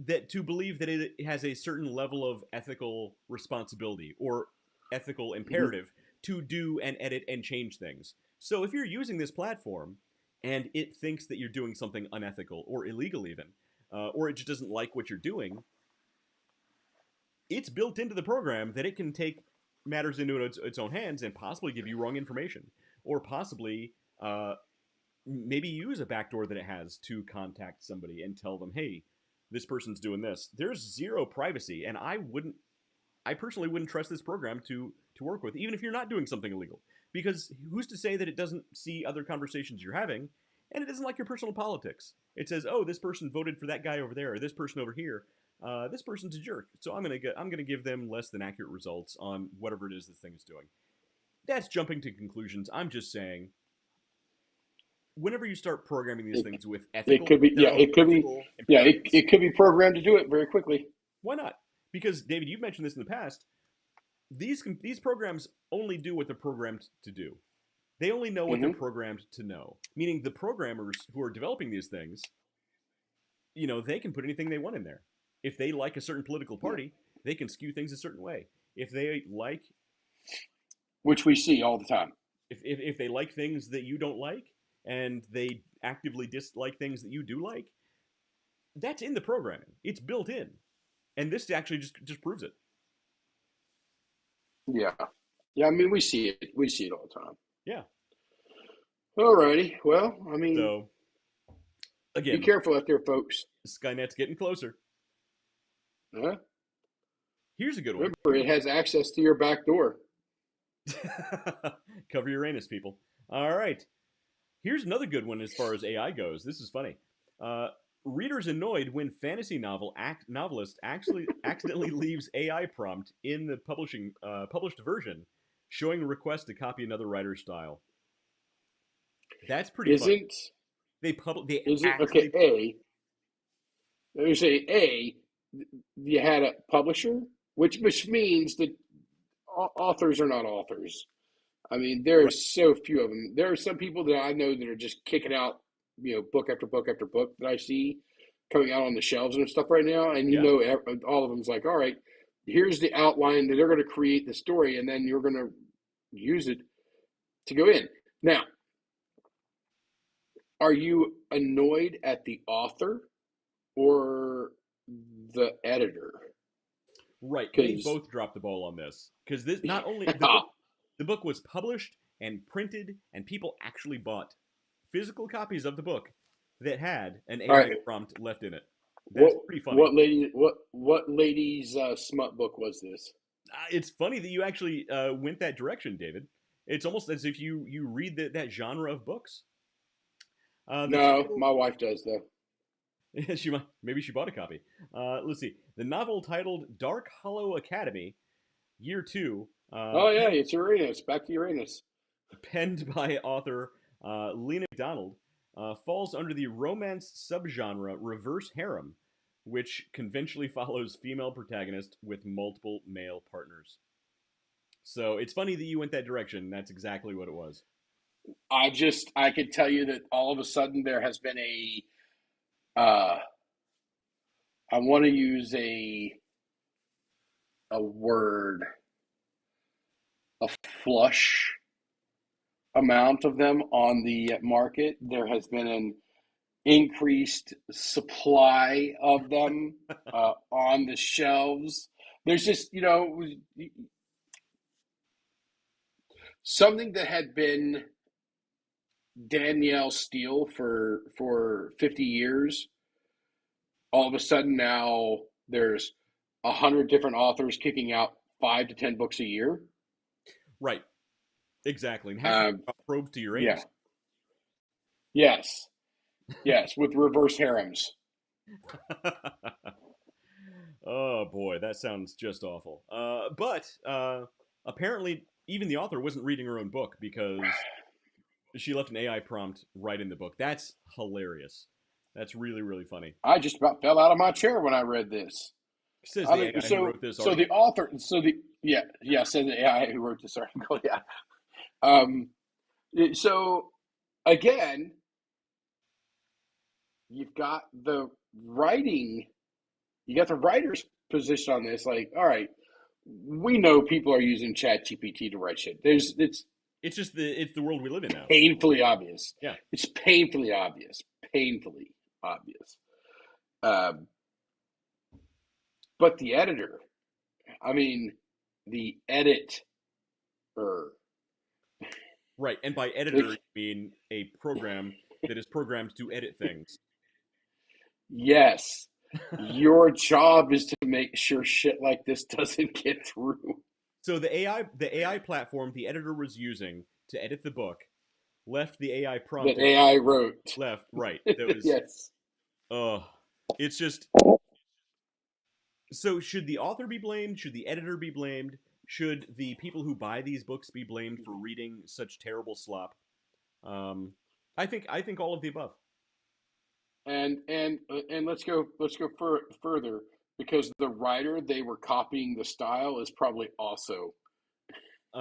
that to believe that it has a certain level of ethical responsibility or ethical Mhm. imperative to do and edit and change things. So if you're using this platform and it thinks that you're doing something unethical or illegal even, or it just doesn't like what you're doing, it's built into the program that it can take matters into its own hands and possibly give you wrong information, or possibly maybe use a backdoor that it has to contact somebody and tell them, hey, this person's doing this. There's zero privacy, and I personally wouldn't trust this program to work with, even if you're not doing something illegal, because who's to say that it doesn't see other conversations you're having, and it doesn't like your personal politics. It says, oh, this person voted for that guy over there, or this person over here. This person's a jerk, so I'm gonna give them less than accurate results on whatever it is this thing is doing. That's jumping to conclusions. I'm just saying, whenever you start programming these It, things with it could be, their yeah, own it could be, ethical yeah, imperatives, it could be programmed to do it very quickly. why not? Because David, you've mentioned this in the past. These programs only do what they're programmed to do. They only know what they're Hmm. programmed to know. Meaning the programmers who are developing these things, they can put anything they want in there. If they like a certain political Yeah, party, they can skew things a certain way. If they like which we see all the time. if they like things that you don't like and they actively dislike things that you do like, that's in the programming. It's built in. And this actually just proves it. Yeah. Yeah, I mean, we see it. We see it all the time. Yeah. All righty. Well, I mean, So be again, careful out there, folks. Skynet's getting closer. Huh? Here's a good one. Remember, it has access to your back door. Cover your anus, people. All right. Here's another good one as far as AI goes. This is funny. Readers annoyed when fantasy novelist actually accidentally leaves AI prompt in the published version, showing a request to copy another writer's style. That's pretty funny. Isn't They isn't okay? actually Let me say you had a publisher, which means that authors are not authors. I mean, there are right. so few of them. There are some people that I know that are just kicking out, book after book after book that I see coming out on the shelves and stuff right now. And Yeah. all of them's like, all right, here's the outline that they're going to create the story, and then you're going to use it to go in. Now, are you annoyed at the author or the editor? Right. They Because both dropped the ball on this because this not only the book was published and printed, and people actually bought physical copies of the book that had an all AI right, prompt left in it. That's what pretty funny. what lady's smut book was this? It's funny that you actually went that direction, David. It's almost as if you read that genre of books. The No, title, my wife does though. maybe she bought a copy. Let's see. The novel titled Dark Hollow Academy, Year 2, Oh yeah, it's Uranus. Back to Uranus. penned by author Lena McDonald, falls under the romance subgenre reverse harem, which conventionally follows female protagonist with multiple male partners. So it's funny that you went that direction. That's exactly what it was. I could tell you that all of a sudden there has been uh, I want to use a word, a flush amount of them on the market. There has been an increased supply of them on the shelves. There's just, something that had been Danielle Steele for 50 years. All of a sudden now there's 100 different authors kicking out 5 to 10 books a year. Right. Exactly. And half of them Um, are probes to yeah. Uranus. Yes. Yes. With reverse harems. Oh boy, that sounds just awful. But apparently, even the author wasn't reading her own book because she left an AI prompt right in the book. That's hilarious. That's really, really funny. I just about fell out of my chair when I read this. Says I the mean, AI who wrote this so article. the author, yeah, said the AI who wrote this article, yeah. Um, so again, you've got the writing, you got the writer's position on this. Like, all right, we know people are using Chat GPT to write shit. It's the world we live in now. Painfully obvious. Yeah. It's painfully obvious. Painfully obvious. Um, but the editor, I mean, the editor. Right. And by editor, you mean a program that is programmed to edit things. Yes. Your job is to make sure shit like this doesn't get through. So the AI platform the editor was using to edit the book left the AI prompt That AI wrote. left right. That was Yes. it's just so should the author be blamed? Should the editor be blamed? Should the people who buy these books be blamed for reading such terrible slop? I think all of the above. And let's go further because the writer they were copying the style is probably also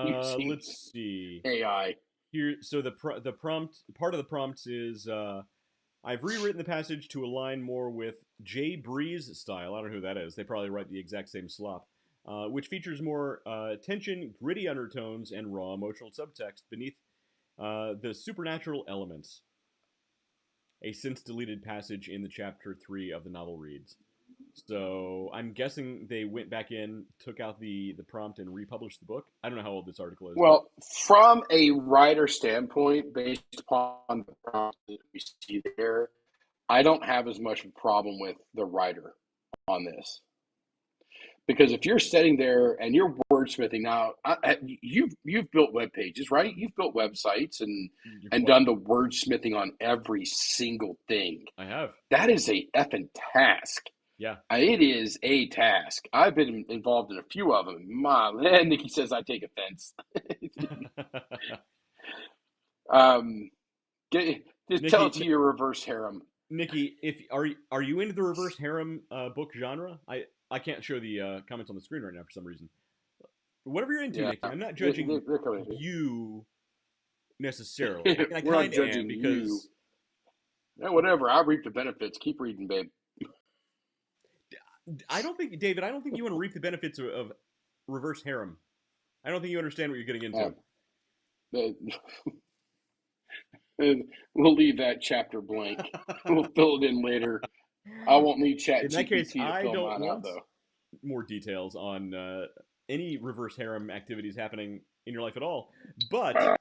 using Let's see AI. here. So the prompt part of the prompts is I've rewritten the passage to align more with Jay Bree's style. I don't know who that is. They probably write the exact same slop, which features more tension, gritty undertones, and raw emotional subtext beneath the supernatural elements. A since deleted passage in the chapter 3 of the novel reads. So I'm guessing they went back in, took out the prompt, and republished the book. I don't know how old this article is, but Well, from a writer standpoint, based upon the prompt that we see there, I don't have as much of a problem with the writer on this. Because if you're sitting there and you're wordsmithing now, you've built web pages, right? You've built websites you're and quite, done the wordsmithing on every single thing. I have. That is a effing task. Yeah. It is a task. I've been involved in a few of them. Nikki says I take offense. Just tell it to your reverse harem. Nikki, if are you into the reverse harem book genre? I can't show the comments on the screen right now for some reason. Whatever you're into, Yeah, Nikki, I'm not judging they're coming. you necessarily. I We're not kind of judging am because you. Yeah, whatever. I reap the benefits. Keep reading, babe. I don't think, David, I don't think you want to reap the benefits of reverse harem. I don't think you understand what you're getting into. We'll leave that chapter blank. We'll fill it in later. I won't need In that case, ChatGPT to I fill don't mine out, want though. more details on any reverse harem activities happening in your life at all. But,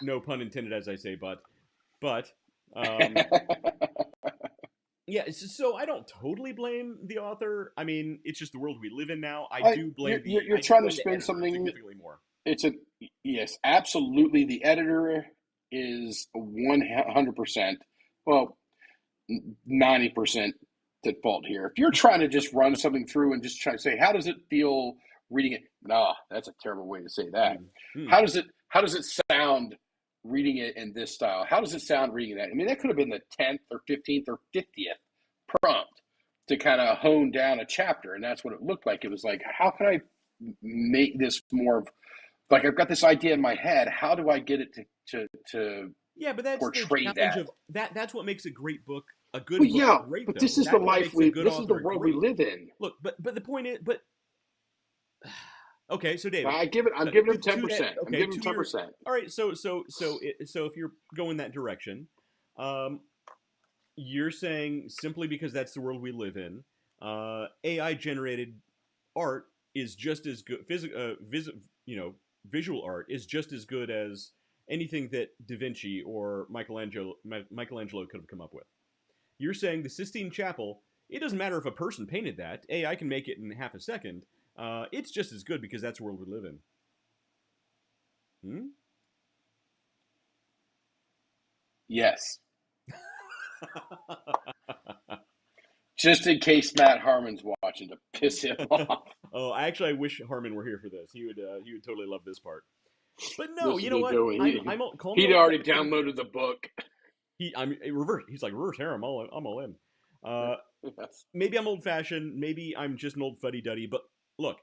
no pun intended, as I say, but, yeah, so I don't totally blame the author. I mean, it's just the world we live in now. I do blame you're I do trying to blame the spin editor something. significantly more. Yes, absolutely. The editor is 100%. Well, 90% at fault here. If you're trying to just run something through and just try to say, how does it feel reading it? Nah, that's a terrible way to say that. Mm. How does it sound reading it in this style? How does it sound reading that? I mean, that could have been the 10th or 15th or 50th prompt to kind of hone down a chapter, and that's what it looked like. It was like, how can I make this more of, like, I've got this idea in my head. How do I get it to Yeah, but that's the portray challenge that? of that. That's what makes a great book a good Well, book yeah, great, but though. this is the That's what life makes a good this is the author world we great. live in. Look, but the point is, okay, so David, I'm giving him 10%. Okay, I'm giving him 10%. All right, so if you're going that direction, you're saying simply because that's the world we live in, AI generated art is just as good. Visual art is just as good as anything that Da Vinci or Michelangelo could have come up with. You're saying the Sistine Chapel, it doesn't matter if a person painted that. AI can make it in half a second. It's just as good because that's the world we live in. Yes. Just in case Matt Harmon's watching to piss him off. Oh, I wish Harmon were here for this. He would totally love this part. But no, This you is know a what? good one. He'd already downloaded the book. He's like reverse harem. I'm all in. Yes. Maybe I'm old fashioned. Maybe I'm just an old fuddy duddy. But look,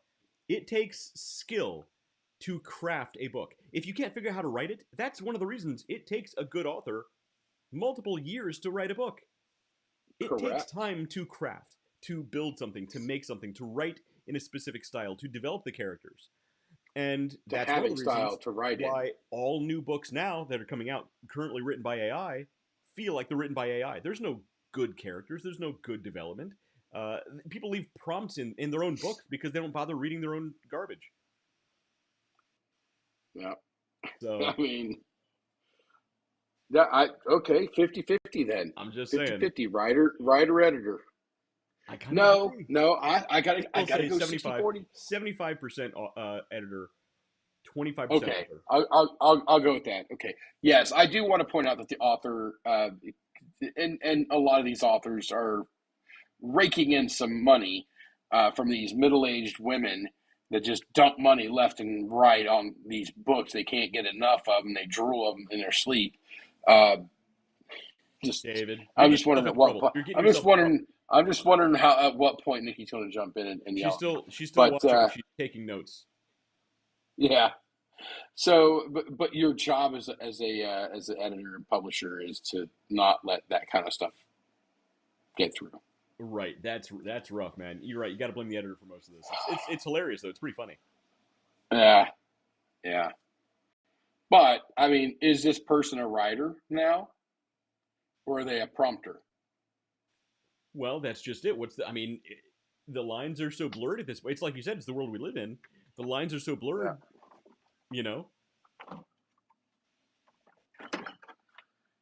it takes skill to craft a book. If you can't figure out how to write it, that's one of the reasons it takes a good author multiple years to write a book. It takes time to craft, to build something, to make something, to write in a specific style, to develop the characters. And that's one of the reasons why all new books now that are coming out, currently written by AI, feel like they're written by AI. There's no good characters. There's no good development. People leave prompts in their own books because they don't bother reading their own garbage. Yeah. So I mean, yeah, okay, 50-50 then. I'm just 50-50, writer, editor. I kind of agree. I gotta go 60-40. 75% editor, 25% okay, author. I'll go with that. Okay. Yes, I do want to point out that the author and a lot of these authors are raking in some money from these middle-aged women that just dump money left and right on these books. They can't get enough of them. They drool of them in their sleep. David, I'm just wondering at what point. I'm just wondering how at what point Nikki's going to jump in and yell. She's still watching. She's taking notes. Yeah. So, but your job as an editor and publisher is to not let that kind of stuff get through. Right. That's rough, man. You're right. You got to blame the editor for most of this. It's hilarious though. It's pretty funny. Yeah. But I mean, is this person a writer now, or are they a prompter? Well, that's just it. I mean, the lines are so blurred at this point. It's like you said, it's the world we live in. The lines are so Yeah. blurred, you know?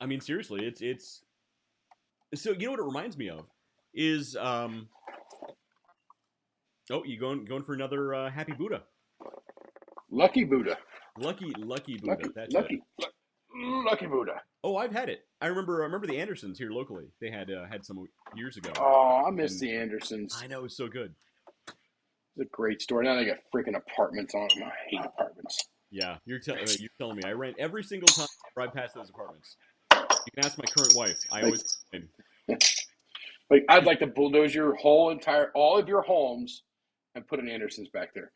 I mean, seriously, it's so you know what it reminds me of is oh, you going for another Happy Buddha. Lucky Buddha. Lucky Buddha. Lucky, That's it. lucky Buddha. Oh, I've had it. I remember the Andersons here locally. They had some years ago. Oh, I miss And the Andersons. I know, it's so good. It's a great store. Now they got freaking apartments on them. I hate apartments. Yeah, you're telling me. I rent every single time I ride past those apartments. You can ask my current wife. I always complain. Like, I'd like to bulldoze your all of your homes and put an Andersons back there.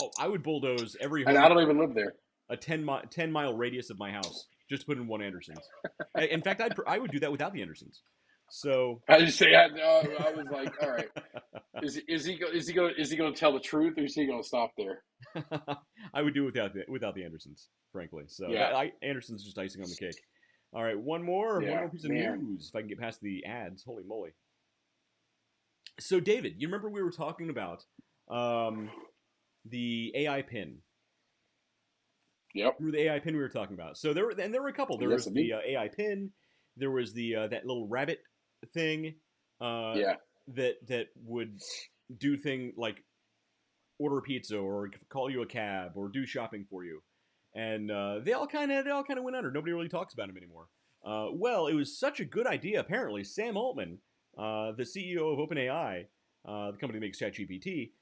Oh, I would bulldoze every And home, I don't even live there. a 10-mile radius of my house, just to put in one Andersons. In fact, I would do that without the Andersons. So I just say I was like, all right, is he going to tell the truth, or is he going to stop there? I would do it without the Andersons, frankly. So Yeah. Anderson's just icing on the cake. All right, one more piece of news. If I can get past the ads, holy moly! So David, you remember we were talking about the AI pin? Yep. Through the AI pin we were talking about. So there were a couple. There was the AI pin. There was the that little rabbit thing. That would do thing like order pizza or call you a cab or do shopping for you, and they all kind of went under. Nobody really talks about them anymore. Well, it was such a good idea. Apparently, Sam Altman, the CEO of OpenAI, the company that makes ChatGPT,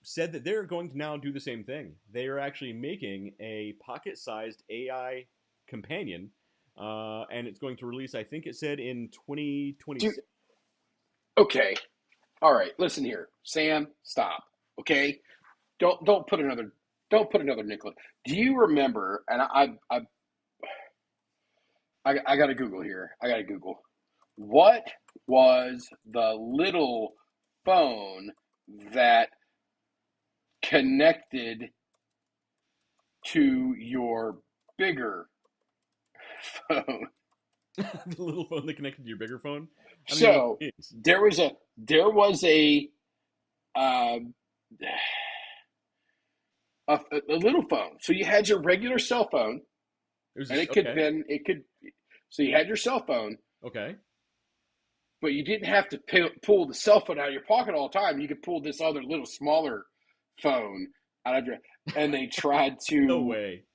said that they're going to now do the same thing. They are actually making a pocket-sized AI companion, and it's going to release, I think it said, in 2026. Okay. All right. Listen here, Sam. Stop. Okay. Don't put another nickel. Do you remember? And I got to Google here. I got to Google. What was the little phone that connected to your bigger phone? The little phone that connected to your bigger phone. I mean, So there was a little phone. So you had your regular cell phone, and so you had your cell phone. Okay. But you didn't have to pull the cell phone out of your pocket all the time. You could pull this other little smaller phone out of your. And they tried to. No way.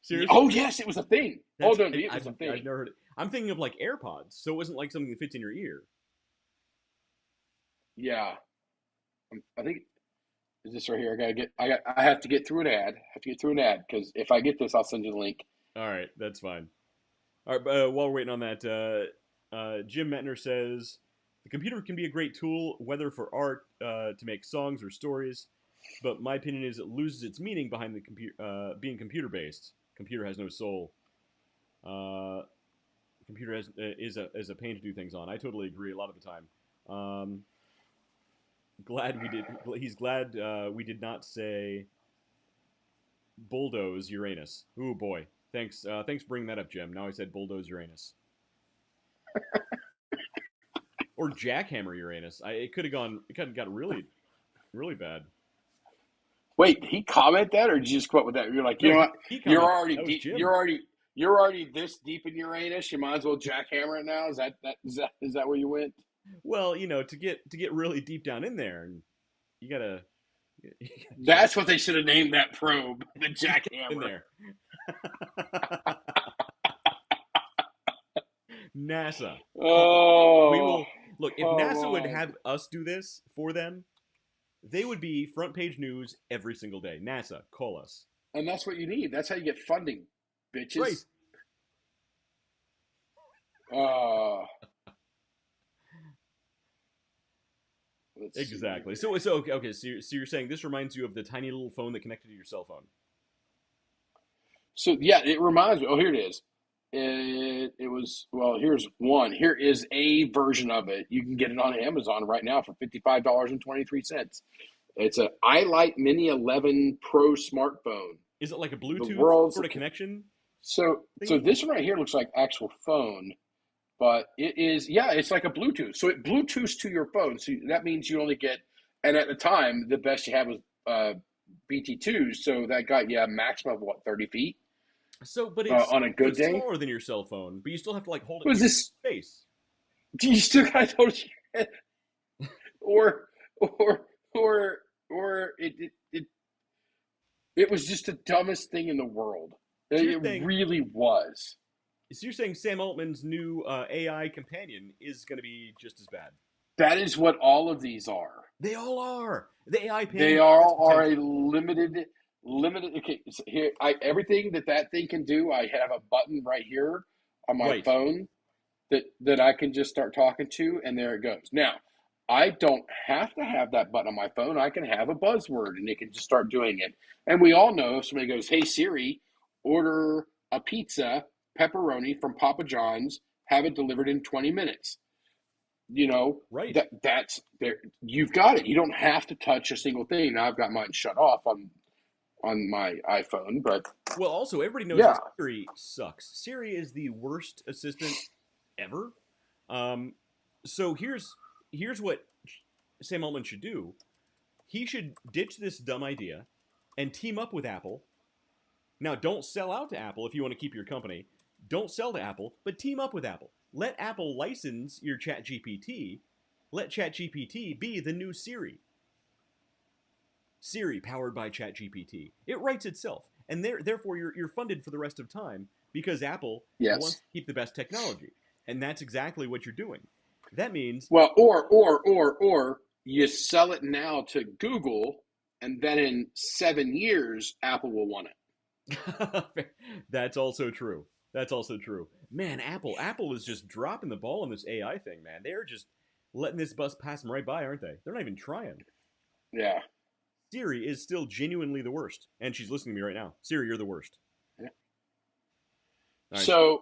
Seriously? Oh yes, it was a thing. It was a thing. I've never heard it. I'm thinking of like AirPods, so it wasn't like something that fits in your ear. Yeah, I think is this right here. I have to get through an ad. I have to get through an ad because if I get this, I'll send you the link. All right, that's fine. All right, while we're waiting on that, Jim Metner says the computer can be a great tool, whether for art, to make songs or stories, but my opinion is it loses its meaning behind the being computer-based. Computer has no soul. Computer is a pain to do things on. I totally agree a lot of the time. He's glad we did not say bulldoze Uranus. Ooh boy. Thanks for bringing that up, Jim. Now I said bulldoze Uranus. Or jackhammer Uranus. It could have got really, really bad. Wait, he comment that, or did you just come up with that? You're like, you know what? You're already deep. You're already this deep in Uranus. You might as well jackhammer it now. Is that where you went? Well, to get really deep down in there, and you gotta. That's what they should have named that probe, the jackhammer. In there. NASA. Oh, we will look. If NASA would have us do this for them, they would be front page news every single day. NASA, call us. And that's what you need. That's how you get funding, bitches. Right. Exactly. So okay. So you're saying this reminds you of the tiny little phone that connected to your cell phone. So yeah, it reminds me. Oh, here it is. It was, well, here's one. Here is a version of it. You can get it on Amazon right now for $55.23. It's a iLight Mini 11 Pro smartphone. Is it like a Bluetooth sort of connection? So this one right here looks like actual phone. but it is, yeah, it's like a Bluetooth. So it Bluetooths to your phone. So that means you only get, and at the time, the best you had was BT2s. So that got you a maximum of what, 30 feet So, but it's on a good it's day? smaller than your cell phone, but you still have to like hold it Was near your this, face. do you still got to hold your head? Or, or, or it was just the dumbest thing in the world. So you're It saying, really was. Sam Altman's new AI companion is going to be just as bad. That is what all of these are. They all are. The AI They companion has all are a potential. limited. Okay, so here, everything that thing can do. I have a button right here on my Right. phone that I can just start talking to, and there it goes. Now, I don't have to have that button on my phone. I can have a buzzword, and it can just start doing it. And we all know if somebody goes, "Hey Siri, order a pizza, pepperoni from Papa John's, have it delivered in 20 minutes." You know, Right. that's there. You've got it. You don't have to touch a single thing. Now I've got mine shut off on my iPhone, but Well, also everybody knows yeah, that Siri sucks. Siri is the worst assistant ever. Um, so here's what Sam Altman should do. He should ditch this dumb idea and team up with Apple. Now, don't sell out to Apple if you want to keep your company. Don't sell to Apple, but team up with Apple. Let Apple license your ChatGPT. Let ChatGPT be the new Siri. Siri powered by ChatGPT. It writes itself, and therefore you're funded for the rest of time because Apple wants yes. to keep the best technology, and that's exactly what you're doing. That means Well, or you sell it now to Google, and then in 7 years, Apple will want it. that's also true. That's also true. Man, Apple is just dropping the ball on this AI thing, man. They're just letting this bus pass them right by, aren't they? They're not even trying. Yeah. Siri is still genuinely the worst, and she's listening to me right now. Siri, you're the worst. Yeah. All right. So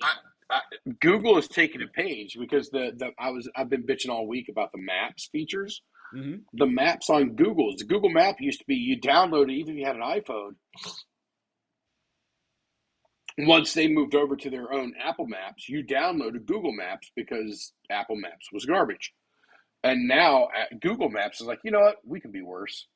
I, I, Google is taking a page because I've been bitching all week about the Maps features. Mm-hmm. The maps on Google's the Google Map used to be you download it even if you had an iPhone. Once they moved over to their own Apple Maps, you downloaded Google Maps because Apple Maps was garbage. And now Google Maps is like, you know what? We can be worse.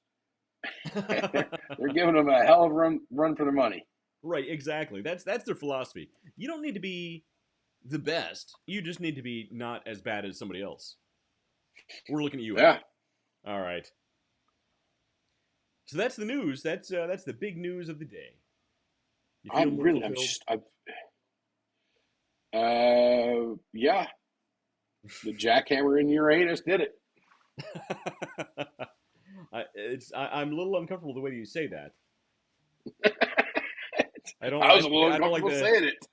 They're giving them a hell of a run for their money. Right, exactly. That's their philosophy. You don't need to be the best. You just need to be not as bad as somebody else. We're looking at you, Yeah, Apple. All right. So that's the news. That's the big news of the day. You feel more fulfilled? Yeah. The jackhammer in Uranus did it. I'm a little uncomfortable the way you say that. I was a little I don't like uncomfortable saying it.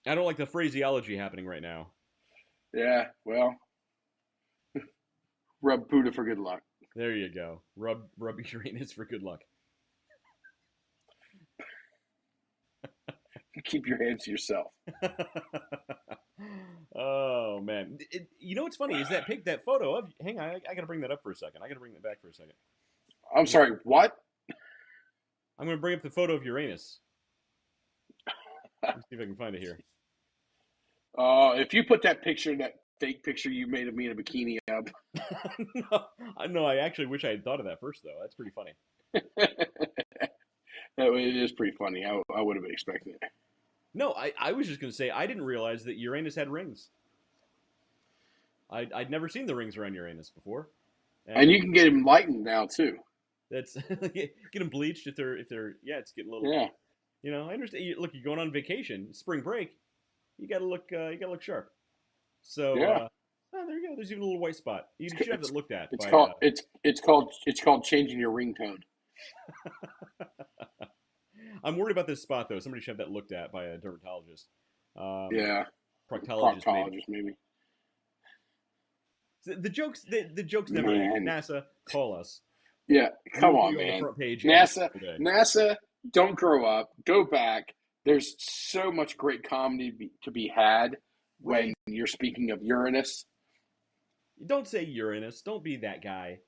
I don't like the phraseology happening right now. Yeah, well, rub Buddha for good luck. There you go. Rub Uranus for good luck. Keep your hands to yourself. Oh man, you know what's funny is that photo of. Hang on, I gotta bring that up for a second. I gotta bring that back for a second. I'm sorry, what? I'm gonna bring up the photo of Uranus. Let's see if I can find it here. If you put that fake picture you made of me in a bikini up. No, I actually wish I had thought of that first though. That's pretty funny. It is pretty funny. I would have expected it. No, I was just gonna say I didn't realize that Uranus had rings. I'd never seen the rings around Uranus before. And you can get them lightened now too. That's get them bleached if they're it's getting a little. Yeah. You know, I understand. Look, you're going on vacation, spring break. You gotta look sharp. So Yeah. oh, there you go. There's even a little white spot. You should have it looked at. It's called changing your ringtone. I'm worried about this spot though. Somebody should have that looked at by a dermatologist. Yeah. Proctologist maybe. The jokes never end. NASA, call us. Yeah, come on, man. On the front page NASA, don't grow up. Go back. There's so much great comedy to be had when you're speaking of Uranus. Don't say Uranus. Don't be that guy.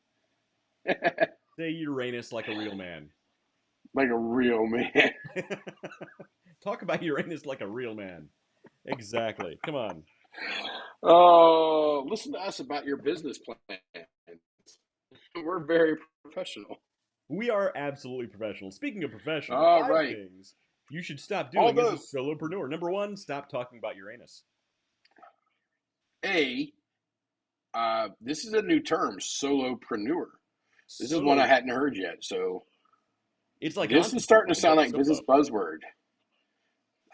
Say Uranus like a real man. Like a real man. Talk about Uranus like a real man. Exactly. Come on. Oh, listen to us about your business plan. We're very professional. We are absolutely professional. Speaking of professional, All five right. things you should stop doing as a Although, solopreneur. Number one, stop talking about your anus. A, this is a new term, solopreneur. This is one I Solo. hadn't heard yet. So It's like this is starting to entrepreneur, sound but like business solo. buzzword.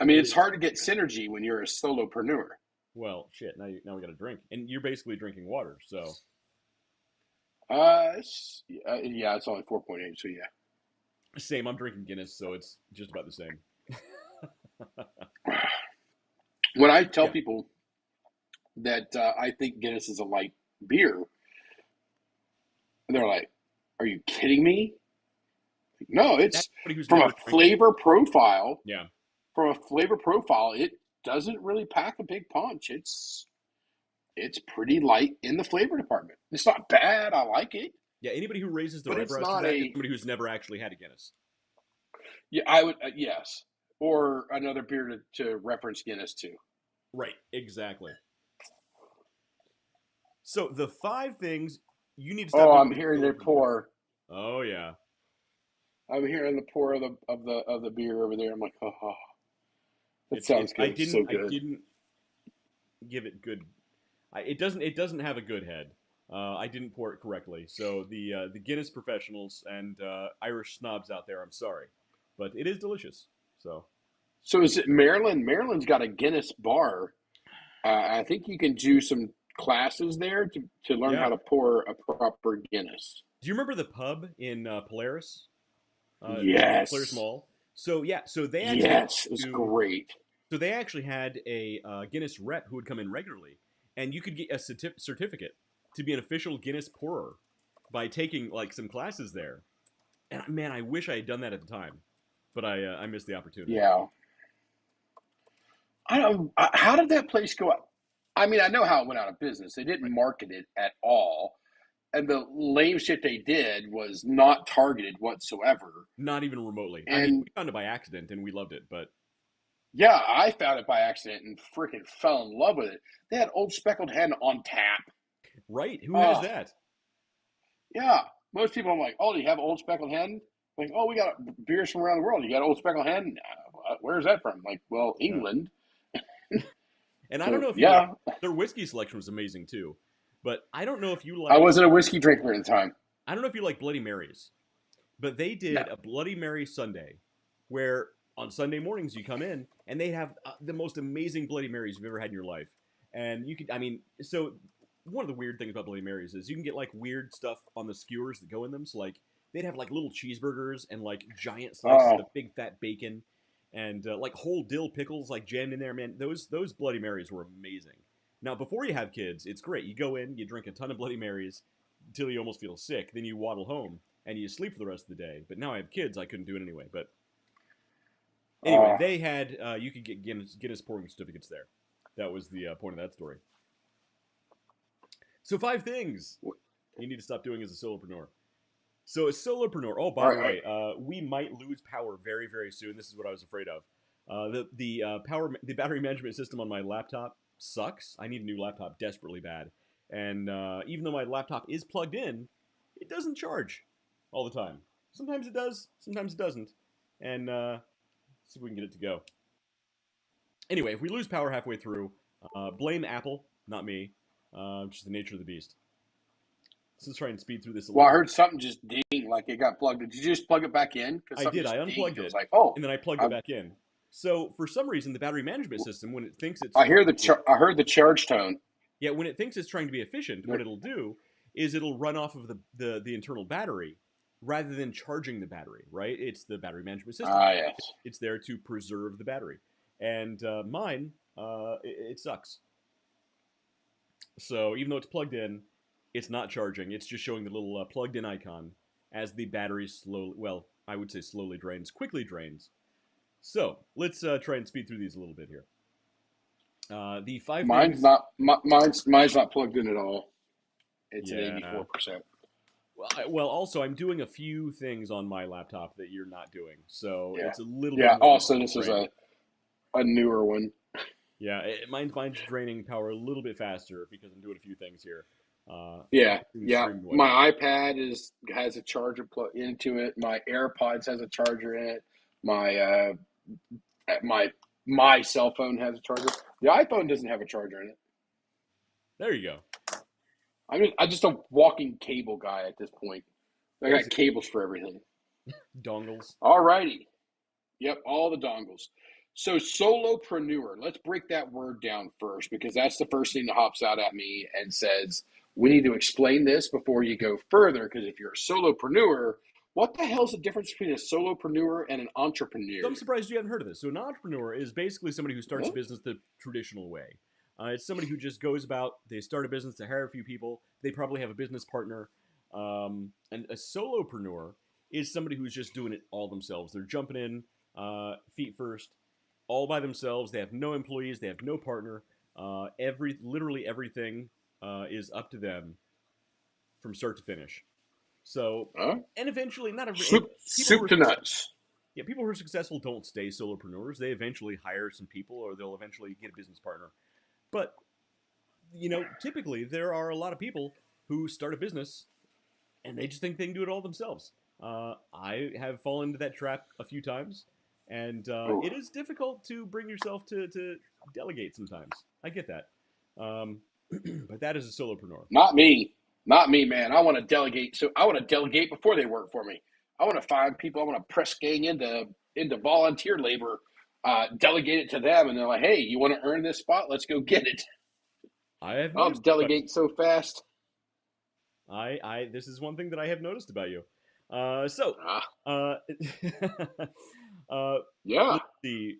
I mean, It it's is. hard to get synergy when you're a solopreneur. Well, shit. Now we got to drink, and you're basically drinking water. So Yeah, it's only 4.8. So yeah. same. I'm drinking Guinness, so it's just about the same. When I tell Yeah, people that I think Guinness is a light beer, they're like, "Are you kidding me?" No, that's it's somebody who's from a never drank it. flavor profile. Yeah, From a flavor profile, it doesn't really pack a big punch. It's pretty light in the flavor department. It's not bad. I like it, yeah. Anybody who raises their but it's eyebrows to not that is a. somebody who's never actually had a Guinness. Yeah, I would yes, or another beer to reference Guinness to. Right. Exactly. So the five things you need to stop Oh, doing I'm as hearing a the solopreneur. pour. Oh yeah. I'm hearing the pour of the beer over there. I'm like, oh, that It's sounds good. So I good. didn't give it good. It doesn't have a good head. I didn't pour it correctly. So the Guinness professionals and Irish snobs out there, I'm sorry, but it is delicious. So So is it Maryland? Maryland's got a Guinness bar. I think you can do some classes there to learn how yeah. to pour a proper Guinness. Do you remember the pub in Polaris? Polaris Yes. Mall. So yeah, Yes. It's do great. so they actually had a Guinness rep who would come in regularly, and you could get a certificate to be an official Guinness pourer by taking like some classes there. And man, I wish I had done that at the time, but I missed the opportunity. Yeah. I don't. How did that place go up? I mean, I know how it went out of business. They didn't Right. market it at all, and the lame shit they did was not targeted whatsoever. Not even remotely. I mean, And we found it by accident and we loved it, but yeah, I found it by accident and freaking fell in love with it. They had Old Speckled Hen on tap. right? Who has Oh, that? yeah. Most people, I'm like, oh, do you have Old Speckled Hen? Like, oh, we got beers from around the world. You got Old Speckled Hen? Where's that from? Like, well, Yeah. England. And I don't So, know if you like yeah, their whiskey selection was amazing too, but I don't know if you I like wasn't a whiskey drinker at the time. I don't know if you like Bloody Marys, but they No. did a Bloody Mary Sunday where on Sunday mornings you come in and they have the most amazing Bloody Marys you've ever had in your life. And you could, I mean, so one of the weird things about Bloody Marys is you can get like weird stuff on the skewers that go in them. So like they'd have like little cheeseburgers and like giant slices Oh, of big fat bacon and like whole dill pickles like jammed in there. Man, those Bloody Marys were amazing. Now before you have kids, it's great. You go in, you drink a ton of Bloody Marys until you almost feel sick, then you waddle home and you sleep for the rest of the day. But now I have kids, I couldn't do it anyway. But anyway, uh, they had you could get Guinness pouring certificates there. That was the point of that story. So five things you need to stop doing as a solopreneur. So a solopreneur. Oh, by all the right. way, we might lose power very, very soon. This is what I was afraid of. The battery management system on my laptop sucks. I need a new laptop desperately bad. And even though my laptop is plugged in, it doesn't charge all the time. Sometimes it does, sometimes it doesn't. And see if we can get it to go. Anyway, if we lose power halfway through, blame Apple, not me. Just the nature of the beast. Let's try and speed through this a Well, little I bit. heard something just ding, like it got plugged in. Did you just plug it back in? Because I something did. I just dinged. unplugged I was it, like, oh, and then I plugged I, it back in. So for some reason, the battery management system, when it thinks it's I trying hear the to, I heard the charge tone. yeah, when it thinks it's trying to be efficient, what it'll do is it'll run off of the internal battery rather than charging the battery. Right? It's the battery management system. Ah, yes. It's there to preserve the battery, and mine, it sucks. So even though it's plugged in, it's not charging. It's just showing the little plugged in icon as the battery slowly, well, I would say slowly drains, quickly drains. So let's try and speed through these a little bit here. The five Mine's things, not. Mine's not plugged in at all. It's at yeah. 84%. Well, also I'm doing a few things on my laptop that you're not doing, so Yeah. it's a little bit Yeah. more Also, difficult, this is right? a newer one. Yeah, mine's draining power a little bit faster because I'm doing a few things here, Yeah, doing yeah. streaming and whatnot. My iPad has a charger plug into it. My AirPods has a charger in it. My my my cell phone has a charger. The iPhone doesn't have a charger in it. There you go. I'm just a walking cable guy at this point. I got Basically, cables for everything. dongles. All righty. Yep, all the dongles. So solopreneur. Let's break that word down first because that's the first thing that hops out at me and says we need to explain this before you go further. Because if you're a solopreneur, what the hell's the difference between a solopreneur and an So entrepreneur? I'm surprised you haven't heard of this. So an entrepreneur is basically somebody who starts Huh? a business the traditional way. It's somebody who just goes about, they start a business, they hire a few people, they probably have a business partner. And a solopreneur is somebody who's just doing it all themselves. They're jumping in, feet first, all by themselves. They have no employees, they have no partner. Literally everything is up to them from start to finish. So, Huh? and eventually, not every and people who Soup are to successful, nuts. yeah, people who are successful don't stay solopreneurs. They eventually hire some people, or they'll eventually get a business partner. But typically there are a lot of people who start a business and they just think they can do it all themselves. I have fallen into that trap a few times, and Oh, it is difficult to bring yourself to delegate sometimes. I get that, but that is a solopreneur. not me. Not me, man. I want to delegate. So I want to delegate before they work for me. I want to find people. I want to press gang into volunteer labor. Delegate it to them, and they're like, "Hey, you want to earn this spot? Let's go get it." I have I'll noticed about delegate so fast. I this is one thing that I have noticed about you. So, Ah, uh, uh, yeah. let's see.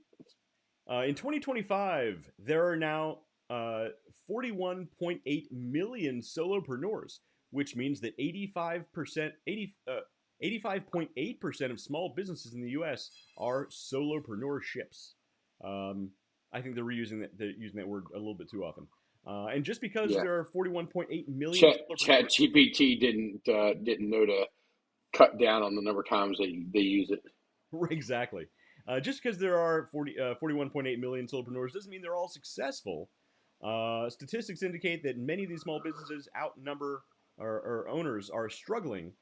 In 2025, there are now 41.8 million solopreneurs, which means that 85.8% of small businesses in the U.S. are solopreneurships. Um, I think they're using that word a little bit too often. And just because Yeah. there are 41.8 million Chat solopreneurs, GPT didn't know to cut down on the number of times they use it. exactly. Just because there are 41.8 million solopreneurs doesn't mean they're all successful. Statistics indicate that many of these small businesses outnumber or owners are struggling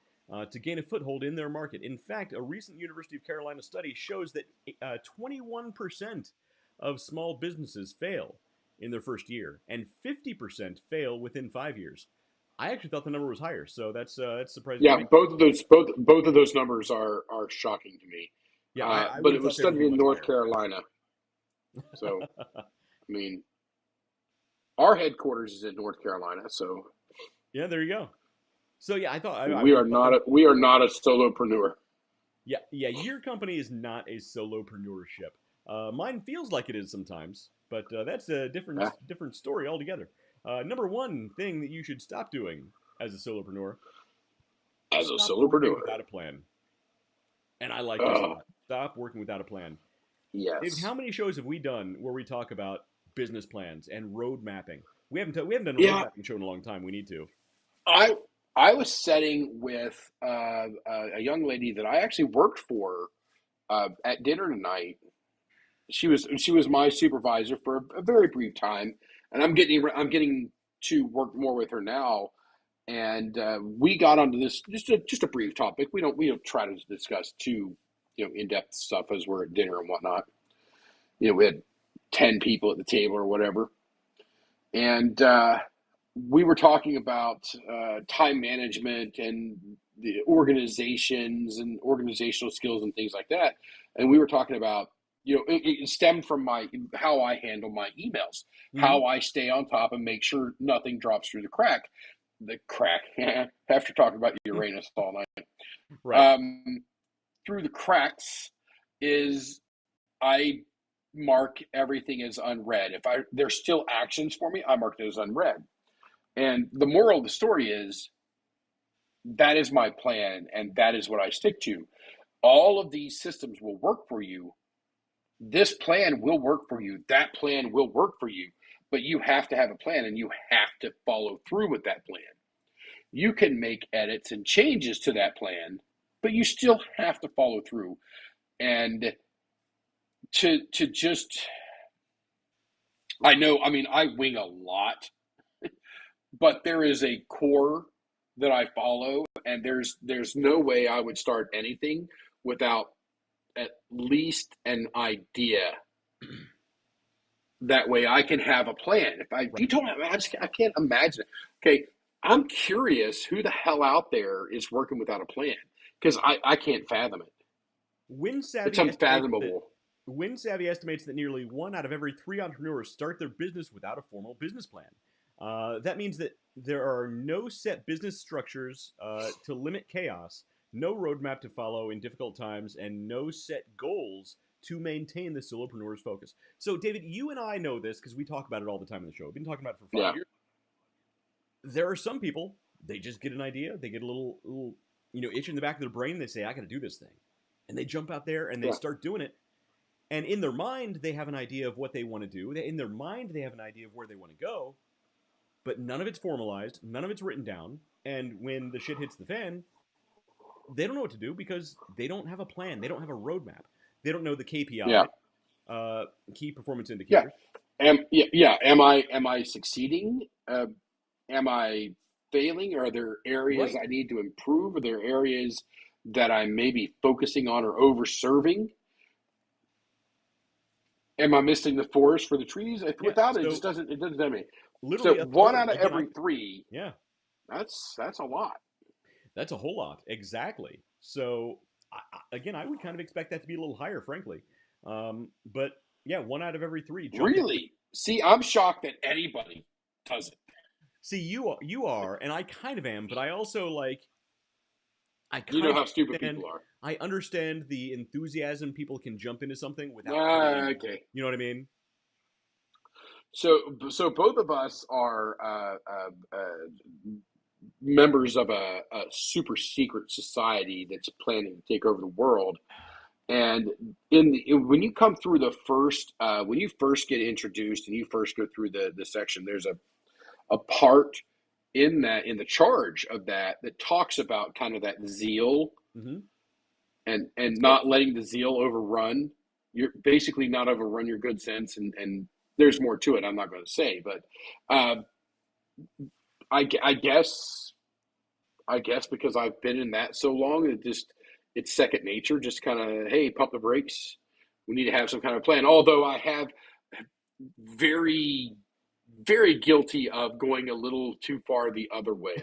to gain a foothold in their market. In fact, a recent University of Carolina study shows that 21% of small businesses fail in their first year, and 50% fail within 5 years. I actually thought the number was higher, so that's surprising to Yeah, me. both of those numbers are shocking to me. Yeah, I But would it have thought was they would studied be in much North higher. Carolina, so I mean, our headquarters is in North Carolina, so Yeah, there you go. So yeah, I we would are have thought not that. a solopreneur. Yeah. Your company is not a solopreneurship. Mine feels like it is sometimes, but that's a different Yeah, different story altogether. Number one thing that you should stop doing as a solopreneur: as a stop working solopreneur. without a plan. And I like this a Uh, lot. Stop working without a plan. David, how yes. many shows have we done where we talk about business plans and road mapping? We haven't done a road Yeah, mapping show in a long time. We need to. I I was setting with a young lady that I actually worked for at dinner tonight. She was my supervisor for a very brief time, and I'm getting to work more with her now. And we got onto this just a brief topic. We don't try to discuss too in depth stuff as we're at dinner and whatnot. We had 10 people at the table or whatever, and we were talking about time management and the organizations and organizational skills and things like that. And we were talking about, it stemmed from my how I handle my emails, Hmm. how I stay on top and make sure nothing drops through the crack. The crack. After talking about Uranus all night, Right. um, through the cracks is I mark everything as unread. If there's still actions for me, I mark it as unread. And the moral of the story is that is my plan and that is what I stick to. All of these systems will work for you. This plan will work for you. That plan will work for you. But you have to have a plan and you have to follow through with that plan. You can make edits and changes to that plan, but you still have to follow through. And to just I know, I mean, I wing a lot, but there is a core that I follow, and there's no way I would start anything without at least an idea. That way I can have a plan. If you Right. told me, I can't imagine it. Okay, I'm curious who the hell out there is working without a plan because I can't fathom it. Wind It's Savvy estimates that unfathomable. nearly 1 out of every 3 entrepreneurs start their business without a formal business plan. That means that there are no set business structures to limit chaos, no roadmap to follow in difficult times, and no set goals to maintain the solopreneur's focus. So, David, you and I know this because we talk about it all the time in the show. We've been talking about it for five Yeah, years. There are some people, they just get an idea, they get a little itch in the back of their brain, they say, I got to do this thing. And they jump out there and they yeah, start doing it. And in their mind, they have an idea of what they want to do. In their mind, they have an idea of where they want to go, but none of it's formalized, none of it's written down. And when the shit hits the fan, they don't know what to do because they don't have a plan. They don't have a roadmap. They don't know the yeah, KPI, key performance yeah. indicators. Yeah. Am I succeeding? Am I failing? Are there areas Right. I need to improve? Are there areas that I'm maybe focusing on or over serving? Am I missing the forest for the trees? If Yeah. without it, So it doesn't tell me. So literally a one third. out of Again, every three, yeah, that's a lot. that's a whole lot. Exactly. So again, I would kind of expect that to be a little higher, frankly. But yeah, 1 out of every 3 jump into. Really? See, I'm shocked that anybody does it. See, you are, and I kind of am, but I also I You know kind of how stupid understand. people are. I understand the enthusiasm people can jump into something without Ah, putting. okay. You know what I mean? So both of us are members of a super secret society that's planning to take over the world. And when you come through the first, when you first get introduced and you first go through the section, there's a part in the charge of that talks about kind of that zeal Mm-hmm. and Yep. not letting the zeal overrun. You're basically not overrun your good sense, and there's more to it. I'm not going to say, but uh, I guess because I've been in that so long, it's second nature. Just kind of, hey, pump the brakes. We need to have some kind of plan. Although I have very very guilty of going a little too far the other way.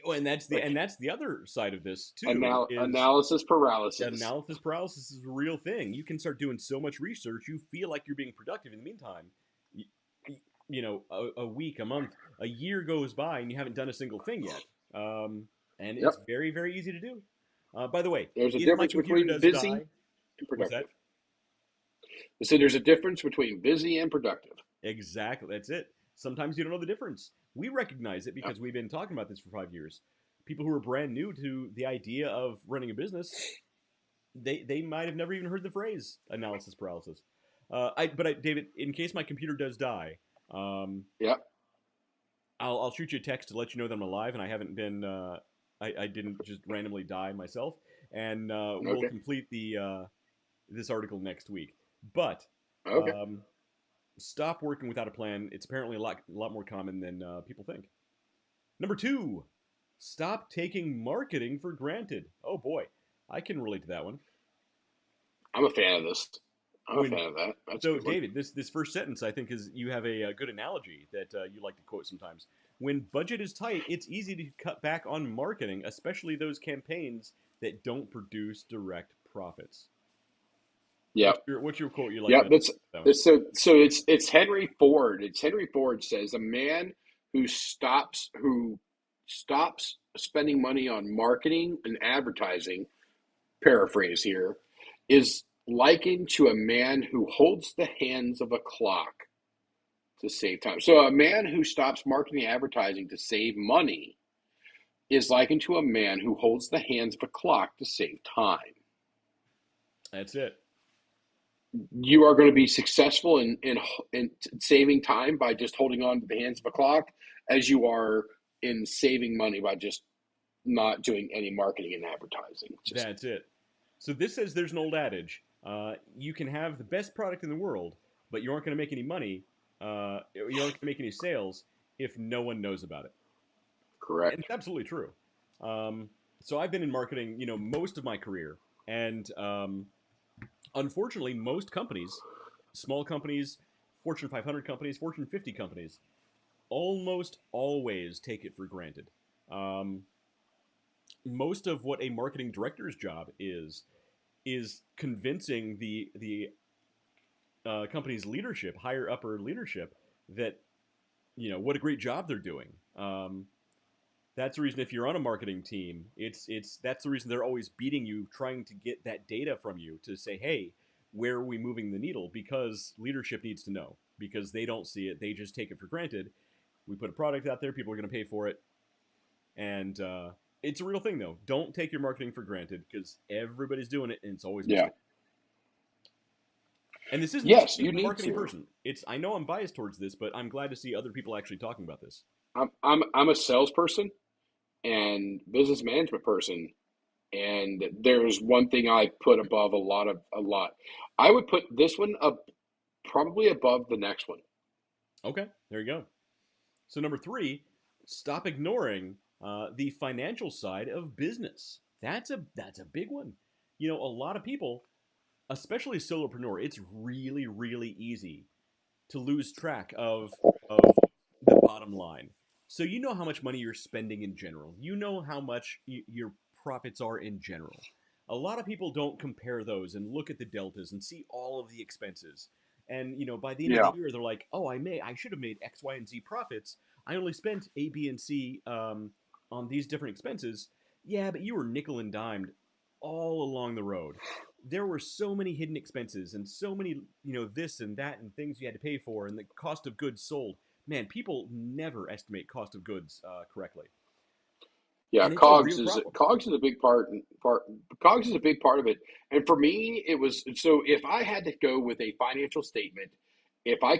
And that's the Like and that's the other side of this too is analysis paralysis. analysis paralysis is a real thing. You can start doing so much research, you feel like you're being productive. In the meantime, you, a week, a month, a year goes by, and you haven't done a single thing yet. And Yep. it's very, very easy to do. By the way, There's a if my difference computer between does busy die, and what's that? productive. So there's a difference between busy and productive. Exactly, that's it. Sometimes you don't know the difference. We recognize it Yep. because we've been talking about this for 5 years. People who are brand new to the idea of running a business, they might have never even heard the phrase analysis paralysis. David, in case my computer does die, um, Yep. I'll shoot you a text to let you know that I'm alive and I haven't been. I didn't just randomly die myself, and we'll Okay. complete the this article next week. But Okay. um, stop working without a plan. It's apparently a lot more common than people think. Number 2, stop taking marketing for granted. Oh boy, I can relate to that one. I'm a fan of this. I'm a When fan of that. That's a So, good one. David, this first sentence I think is you have a good analogy that you like to quote sometimes. When budget is tight, it's easy to cut back on marketing, especially those campaigns that don't produce direct profits. Yep. What's your quote you like Yep. about That's, that one? that's so it's Henry Ford. It's Henry Ford says a man who stops spending money on marketing and advertising, paraphrase here, is likened to a man who holds the hands of a clock to save time. So a man who stops marketing and advertising to save money is likened to a man who holds the hands of a clock to save time. That's it. You are going to be successful in saving time by just holding on to the hands of a clock as you are in saving money by just not doing any marketing and advertising. Just That's it. So this says there's an old adage: you can have the best product in the world, but you aren't going to make any money. You aren't going to make any sales if no one knows about it. And Correct. it's absolutely true. So I've been in marketing, most of my career, and unfortunately, most companies, small companies, Fortune 500 companies, Fortune 50 companies, almost always take it for granted. Um, Most of what a marketing director's job is convincing the company's leadership, higher upper leadership, that what a great job they're doing. That's the reason if you're on a marketing team, it's that's the reason they're always beating you, trying to get that data from you to say, hey, where are we moving the needle? Because leadership needs to know, because they don't see it, they just take it for granted. We put a product out there, people are going to pay for it, and it's a real thing though. Don't take your marketing for granted because everybody's doing it, and it's always a Yeah. mistake. And this isn't just Yes, me you as a need marketing to. person. I know I'm biased towards this, but I'm glad to see other people actually talking about this. I'm a salesperson and business management person, and there's one thing I put above a lot. I would put this one up probably above the next one. Okay, there you go. So number three, stop ignoring the financial side of business. That's a big one. A lot of people, especially solopreneur, it's really really easy to lose track of the bottom line. So you know how much money you're spending in general. You know how much your profits are in general. A lot of people don't compare those and look at the deltas and see all of the expenses. And by the end of the Yeah. year, they're like, "Oh, I should have made X, Y, and Z profits. I only spent A, B, and C on these different expenses." Yeah, but you were nickel and dimed all along the road. There were so many hidden expenses and so many, this and that and things you had to pay for and the cost of goods sold. Man, people never estimate cost of goods correctly, Yeah, and it's a real problem. Cogs is a big part. Cogs is a big part of it. And for me, it was so if I had to go with a financial statement, if I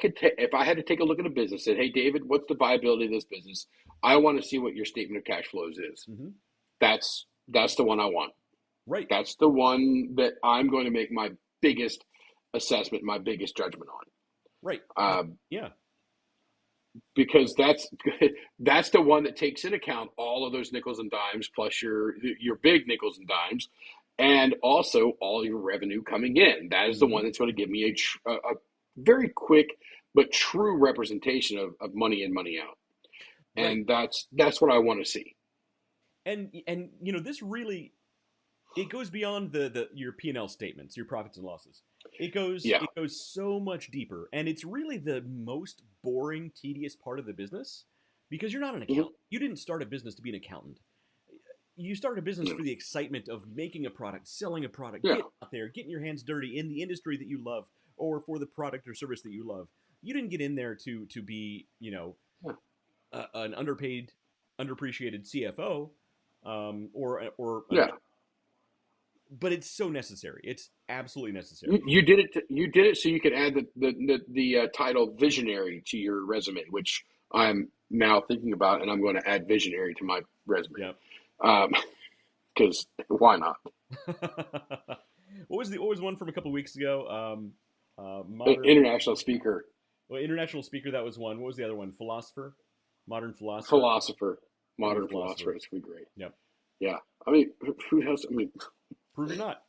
had to take a look at a business, and say, hey, David, what's the viability of this business? I want to see what your statement of cash flows is. Hmm. That's the one I want. Right, That's the one that I'm going to make my biggest assessment, my biggest judgment right. on. Yeah, Because that's the one that takes into account all of those nickels and dimes plus your big nickels and dimes, and also all your revenue coming in. That is the hmm one that's going to give me a very quick but true representation of money in, money out, right. and that's what I want to see. And this really, it goes beyond the your P&L statements, your profits and losses. It goes Yeah. it goes so much deeper, and it's really the most boring, tedious part of the business because you're not an Hmm. accountant. You didn't start a business to be an accountant. You started a business Yeah. for the excitement of making a product, selling a product, Yeah. getting out there, getting your hands dirty in the industry that you love, or for the product or service that you love. You didn't get in there to be, an underpaid, underappreciated CFO, or an Yeah. but it's so necessary. It's absolutely necessary. You did it. You did it so you could add the title visionary to your resume, which I'm now thinking about, and I'm going to add visionary to my resume. Yep. Because why not? What was one from a couple weeks ago? Modern International speaker, well, international speaker. That was one. What was the other one? Philosopher, modern philosopher, philosopher, modern modern philosopher. philosopher. It's gonna be great. Yep. Yeah, I mean, who else? I mean, Prove it not.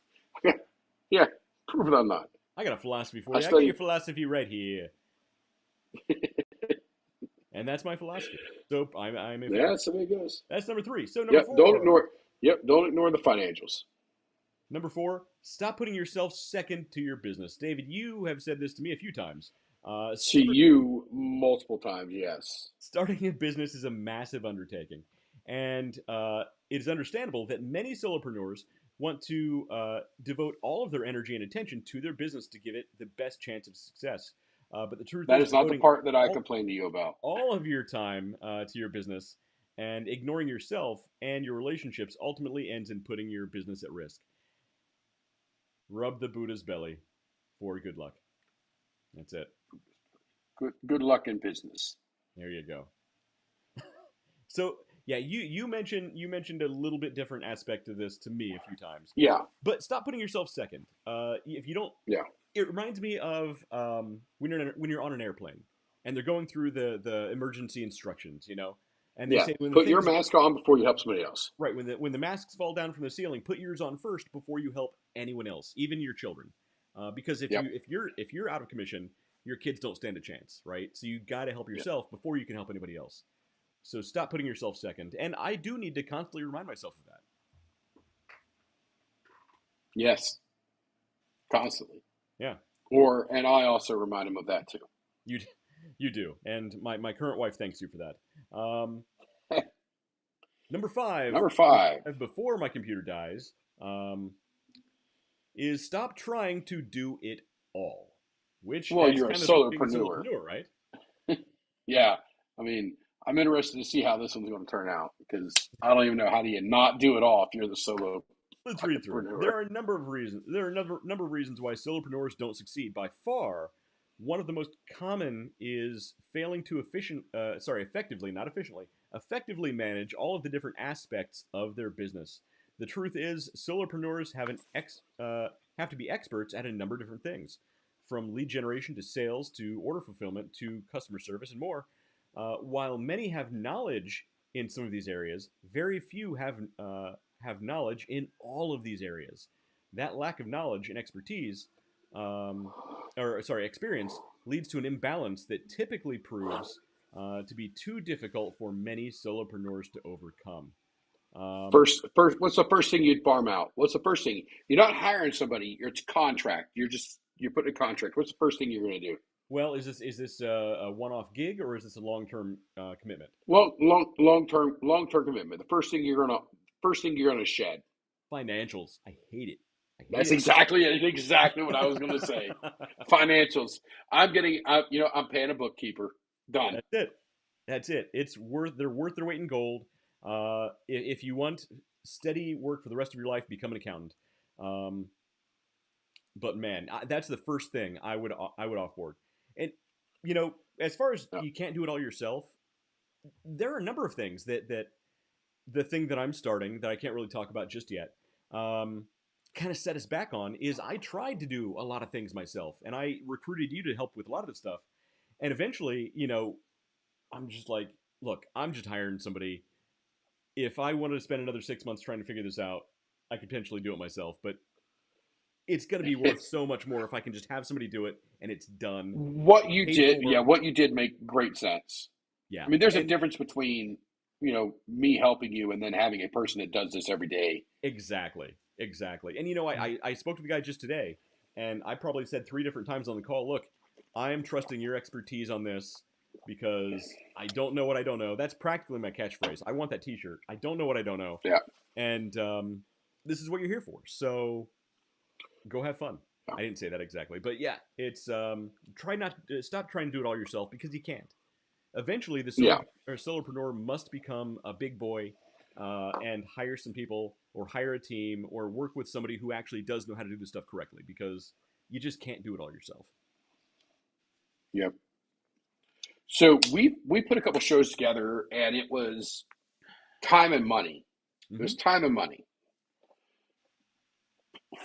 yeah, prove it or not. I got a philosophy for I you. I got your studied. philosophy right here, and that's my philosophy. So I'm a Yeah, philosopher. that's the way it goes. That's number three. So number Yep. Don't four. ignore. Yep. Don't ignore the financials. Number four. Stop putting yourself second to your business. David, you have said this to me a few times. To you multiple times. Yes. Starting a business is a massive undertaking, and it is understandable that many solopreneurs want to devote all of their energy and attention to their business to give it the best chance of success. But the truth That is, is not the devoting part that I all, complained to you about. all of your time to your business and ignoring yourself and your relationships ultimately ends in putting your business at risk. Rub the Buddha's belly for good luck. That's it. Good luck in business. There you go. So yeah, you mentioned a little bit different aspect of this to me a few times, Yeah. but stop putting yourself second. If you don't, Yeah. it reminds me of when you're on an airplane and they're going through the emergency instructions, and they Yeah. say when the Put your things mask on before you help somebody else. right when the masks fall down from the ceiling, put yours on first before you help anyone else, even your children, because Yep. if you're out of commission, your kids don't stand a chance, right? So you got to help Yep. yourself before you can help anybody else. So stop putting yourself second, and I do need to constantly remind myself of that. Yes. Constantly. Yeah, And I also remind him of that too. you you do, and my current wife thanks you for that. Number five, Number 5. before my computer dies, is stop trying to do it all. Which Well, that's you're a kind of like being a solopreneur. solopreneur, right? Yeah. I mean, I'm interested to see how this one's going to turn out because I don't even know how do you not do it all if you're the solo Let's read through it. entrepreneur. There are a number of reasons. There are a number of reasons why solopreneurs don't succeed. By far, one of the most common is failing to effectively manage all of the different aspects of their business. The truth is, solopreneurs have to be experts at a number of different things, from lead generation to sales to order fulfillment to customer service and more. While many have knowledge in some of these areas, very few have knowledge in all of these areas. That lack of knowledge and experience leads to an imbalance that typically proves to be too difficult for many solopreneurs to overcome. First, what's the first thing you'd farm out? What's the first thing? You're not hiring somebody. It's a contract. You're putting a contract. What's the first thing you're going to do? Well, is this a one-off gig or is this a long-term commitment? Well, long term commitment. The first thing you're gonna shed. Financials. I hate it. That's exactly it. Exactly what I was going to say. Financials. I'm paying a bookkeeper. Done. That's it. That's it. They're worth their weight in gold. If you want steady work for the rest of your life, become an accountant. But man, that's the first thing I would offboard. And as far as you can't do it all yourself, there are a number of things that the thing that I'm starting that I can't really talk about just yet, kind of set us back on is I tried to do a lot of things myself, and I recruited you to help with a lot of this stuff. And eventually, I'm just like, look, I'm just hiring somebody. If I wanted to spend another 6 months trying to figure this out, I could potentially do it myself, but it's going to be worth so much more if I can just have somebody do it and it's done. What you did make great sense. Yeah. I mean, there's a difference between, me helping you and then having a person that does this every day. Exactly. And I spoke to the guy just today, and I probably said 3 different times on the call, look, I am trusting your expertise on this because I don't know what I don't know. That's practically my catchphrase. I want that t-shirt. I don't know what I don't know. Yeah. And this is what you're here for. So go have fun. I didn't say that exactly, but yeah, it's stop trying to do it all yourself because you can't. Eventually, the solopreneur must become a big boy and hire some people or hire a team or work with somebody who actually does know how to do this stuff correctly because you just can't do it all yourself. Yep. So we put a couple shows together, and it was time and money. It was time and money.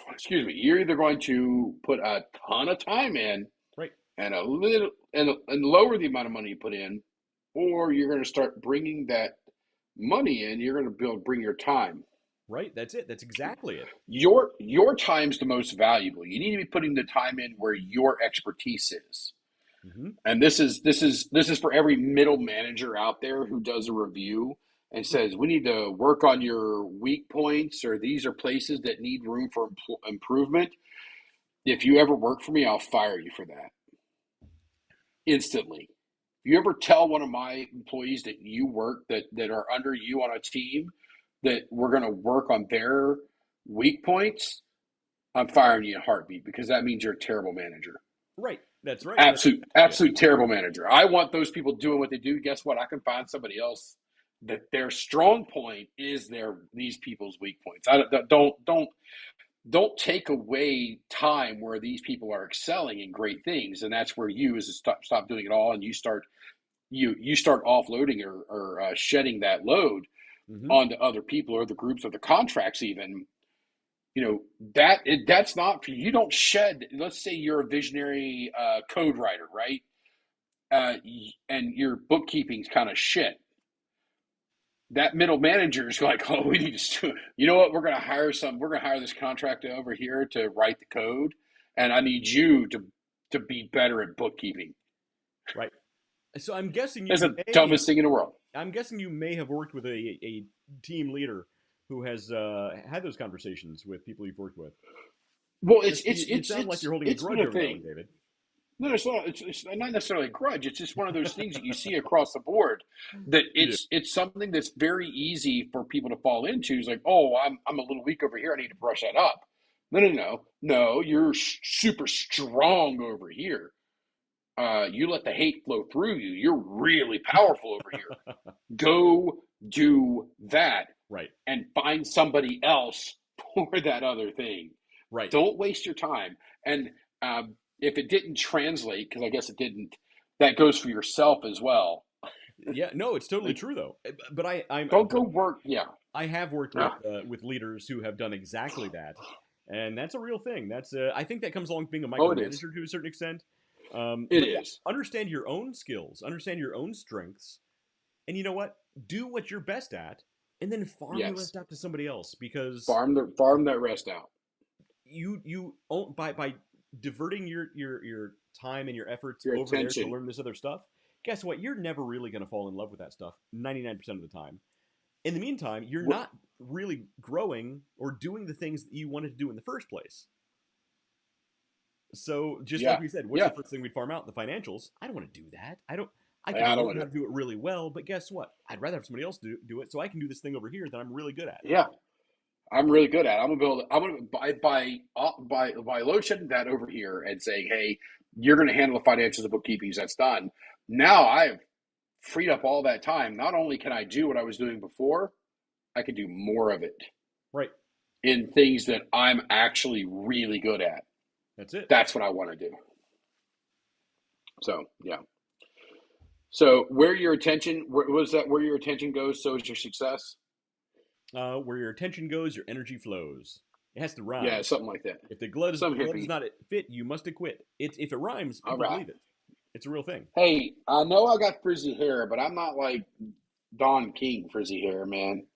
Excuse me. You're either going to put a ton of time in, right, and a little and lower the amount of money you put in, or you're going to start bringing that money in. You're going to bring your time. Right. That's it. That's exactly it. Your time's the most valuable. You need to be putting the time in where your expertise is. Mm-hmm. And this is for every middle manager out there who does a review and says, we need to work on your weak points, or these are places that need room for improvement. If you ever work for me, I'll fire you for that instantly. If you ever tell one of my employees that you work, that are under you on a team, that we're going to work on their weak points, I'm firing you in a heartbeat because that means you're a terrible manager. Right. That's right. Absolute terrible manager. I want those people doing what they do. Guess what? I can find somebody else that their strong point is these people's weak points. Don't take away time where these people are excelling in great things, and that's where you is to stop doing it all, and you start offloading or shedding that load onto other people or the groups or the contracts even. that's not for you. You don't shed. Let's say you're a visionary code writer, right? And your bookkeeping's kind of shit. That middle manager is like, oh, we need to, you know what? We're going to hire this contractor over here to write the code, and I need you to be better at bookkeeping. Right. So I'm guessing That's the dumbest thing in the world. I'm guessing you may have worked with a team leader who has had those conversations with people you've worked with. Well, it sounds like you're holding a grudge over that one, David. No, it's not necessarily a grudge. It's just one of those things that you see across the board. That it's something that's very easy for people to fall into. It's like, oh, I'm a little weak over here. I need to brush that up. No. You're super strong over here. You let the hate flow through you. You're really powerful over here. Go do that, right? And find somebody else for that other thing. Right. Don't waste your time. And if it didn't translate, because I guess it didn't, that goes for yourself as well. Yeah, no, it's totally true though. But I'm don't go work. Yeah, I have worked with leaders who have done exactly that, and that's a real thing. That's I think that comes along with being a micromanager to a certain extent. It is. Understand your own skills, understand your own strengths, and you know what? Do what you're best at, and then farm the rest out to somebody else. Because farm that rest out. You by diverting your time and your efforts over attention there to learn this other stuff. Guess what? You're never really going to fall in love with that stuff 99% of the time. In the meantime, you're not really growing or doing the things that you wanted to do in the first place. So just like we said, what's the first thing we'd farm out? The financials. I don't want to do that. I can learn how to do it really well, but guess what? I'd rather have somebody else do it so I can do this thing over here that I'm really good at. Yeah. I'm really good at it. I'm gonna by load shedding that over here and saying, hey, you're gonna handle the financials and bookkeeping. That's done. Now I've freed up all that time. Not only can I do what I was doing before, I can do more of it. Right. In things that I'm actually really good at. That's it. That's what I want to do. So yeah. So where your attention goes, so is your success. Where your attention goes, your energy flows. It has to rhyme. Yeah, something like that. If the glove does not fit, you must acquit. If it rhymes, people believe it. It's a real thing. Hey, I know I got frizzy hair, but I'm not like Don King frizzy hair, man.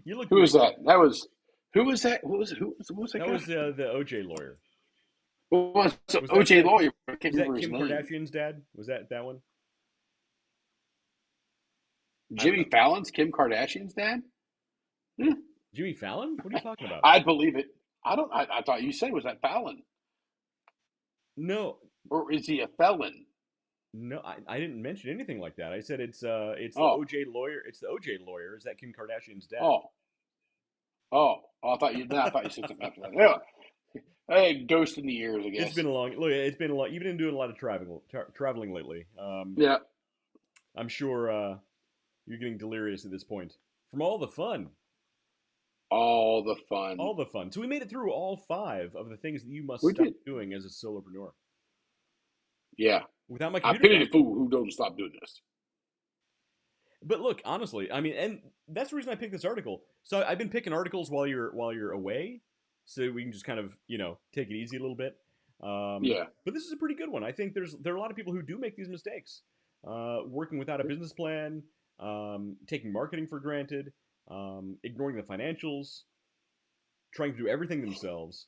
You look. Who was that? Who was that? Who was that? That guy? Was the OJ lawyer. Was OJ lawyer? I can't was that remember Kim his name. Kardashian's dad? Was that one? Jimmy Fallon's Kim Kardashian's dad? Yeah. Jimmy Fallon? What are you talking about? I believe it. I thought you said was that Fallon. No. Or is he a felon? No, I didn't mention anything like that. I said it's the OJ lawyer. It's the OJ lawyer. Is that Kim Kardashian's dad? I thought you said something after that. Yeah. Hey, ghost in the ears, I guess. It's been a long. You've been doing a lot of traveling lately. Yeah. I'm sure you're getting delirious at this point from all the fun. All the fun. So we made it through all 5 of the things that you must stop doing as a solopreneur. Yeah. Without my I pity the fool who don't stop doing this. But look, honestly, I mean, and that's the reason I picked this article. So I've been picking articles while you're away, so we can just kind of take it easy a little bit. Yeah. But this is a pretty good one. I think there are a lot of people who do make these mistakes, working without a business plan, taking marketing for granted, ignoring the financials, trying to do everything themselves,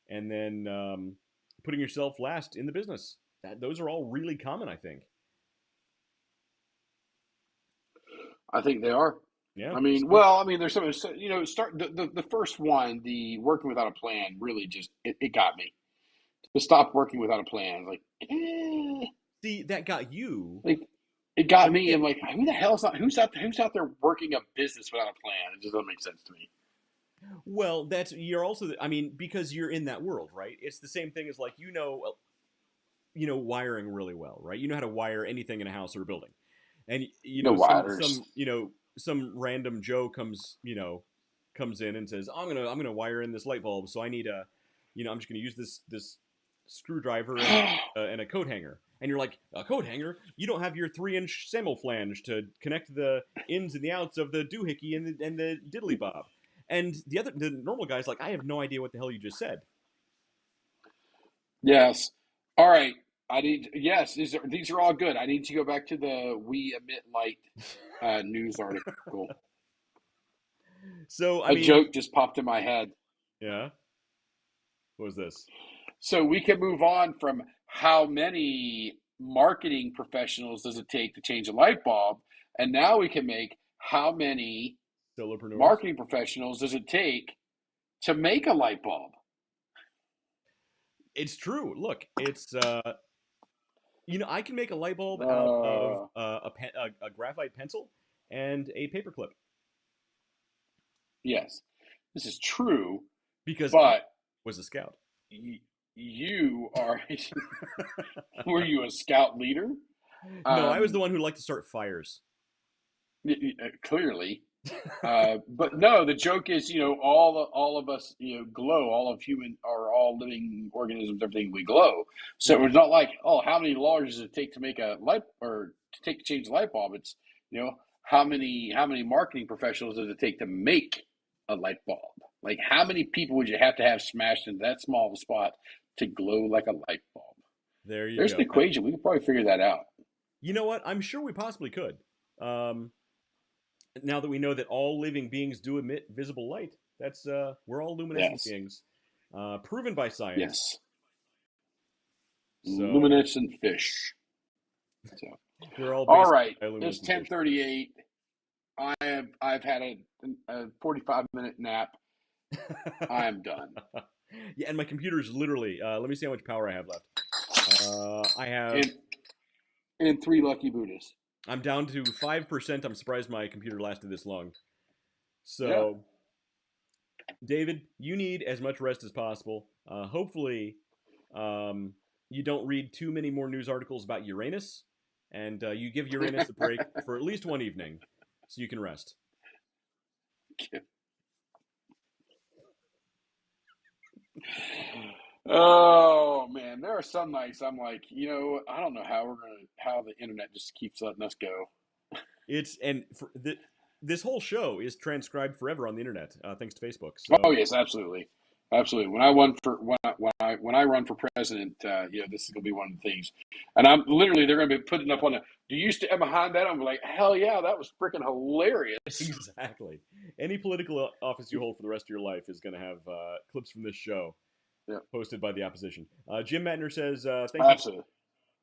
and then putting yourself last in the business. Those are all really common, I think. I think they are. Yeah. I mean, there's some, start the first one, the working without a plan, really just it got me to stop working without a plan. Like, see, that got you. Like, it got me. I'm like, who the hell's not? Who's out there working a business without a plan? It just doesn't make sense to me. Well, you're also. I mean, because you're in that world, right? It's the same thing as like wiring really well, right? You know how to wire anything in a house or a building, and some random Joe comes in and says, I'm gonna wire in this light bulb, so I need I'm just gonna use this screwdriver and a coat hanger. And you're like, a coat hanger? You don't have your 3-inch Sample flange to connect the ins and the outs of the doohickey and the diddly bob. And the normal guy's like, I have no idea what the hell you just said. Yes. All right. Yes, these are all good. I need to go back to the We Emit Light news article. So, I A mean, joke just popped in my head. yeah. What was this? So we can move on from how many marketing professionals does it take to change a light bulb, and now we can make how many Solopreneurs? marketing professionals does it take to make a light bulb? It's true. Look, it's I can make a light bulb out of Uh, a graphite pencil and a paperclip yes, this is true, because I but was a scout. you are. Were you a scout leader? No, I was the Um, one who liked to start fires. Clearly. But no, the joke is, all of us, glow. All of human are all living organisms. Everything we glow. So Yeah. it's not like, oh, how many dollars does it take to make a light or to change a light bulb? It's how many marketing professionals does it take to make a light bulb? Like how many people would you have to have smashed into that small of a spot to glow like a light bulb? There you There's an go. equation. We could probably figure that out. You know what? I'm sure we possibly could. Um, now that we know that all living beings do emit visible light, that's we're all luminescent Yes. beings, proven by science. Yes. So Luminescent fish. So. we're all All basically right, it's bioluminescent fish. 10:38. I've had a 45-minute nap. I am done. Yeah, and my computer's literally. Let me see how much power I have left. I have. And 3 lucky Buddhas. I'm down to 5%. I'm surprised my computer lasted this long. Yeah. So, David, you need as much rest as possible. Hopefully, you don't read too many more news articles about Uranus, and you give Uranus a break for at least one evening, so you can rest. Oh man, there are some nights I'm like, I don't know how the internet just keeps letting us go. This whole show is transcribed forever on the internet, thanks to Facebook. So Oh yes, absolutely, absolutely. When I run for president, this is gonna be one of the things, and I'm literally they're gonna be putting up on the. Do you stand behind that? I'm like, hell yeah, that was freaking hilarious. exactly, any political office you hold for the rest of your life is going to have clips from this show Yeah, posted by the opposition. Jim Matner says, "Thank you. absolutely.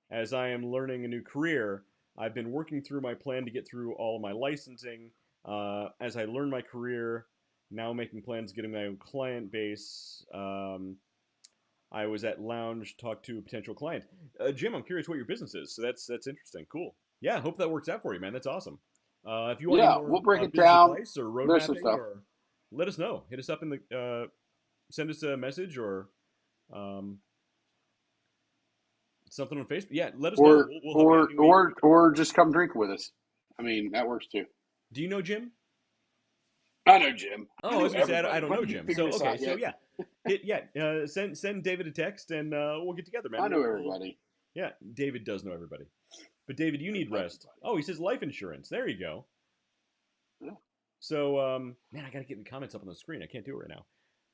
As I am learning a new career, I've been working through my plan to get through all of my licensing. As I learn my career, now making plans, getting my own client base. I was at Lounge, talked to a potential client. Jim, I'm curious what your business is. So that's interesting. Cool. Yeah, hope that works out for you, man. That's awesome. If you want any Yeah, more we'll break it business down. advice or road There's some mapping, stuff. or let us know. Hit us up in the send us a message or um, something on Facebook. Yeah, let us know. Or We'll help you or any way or we can. or just come drink with us. I mean, that works too. Do you know Jim? I know Jim. Oh, I know was gonna say I everybody. don't When know did you Jim. figure So this okay, out so yet? yeah, send David a text and we'll get together, man. I know everybody. Yeah, David does know everybody. But David, you need rest. Everybody. Oh, he says life insurance. There you go. Yeah. So man, I gotta get the comments up on the screen. I can't do it right now.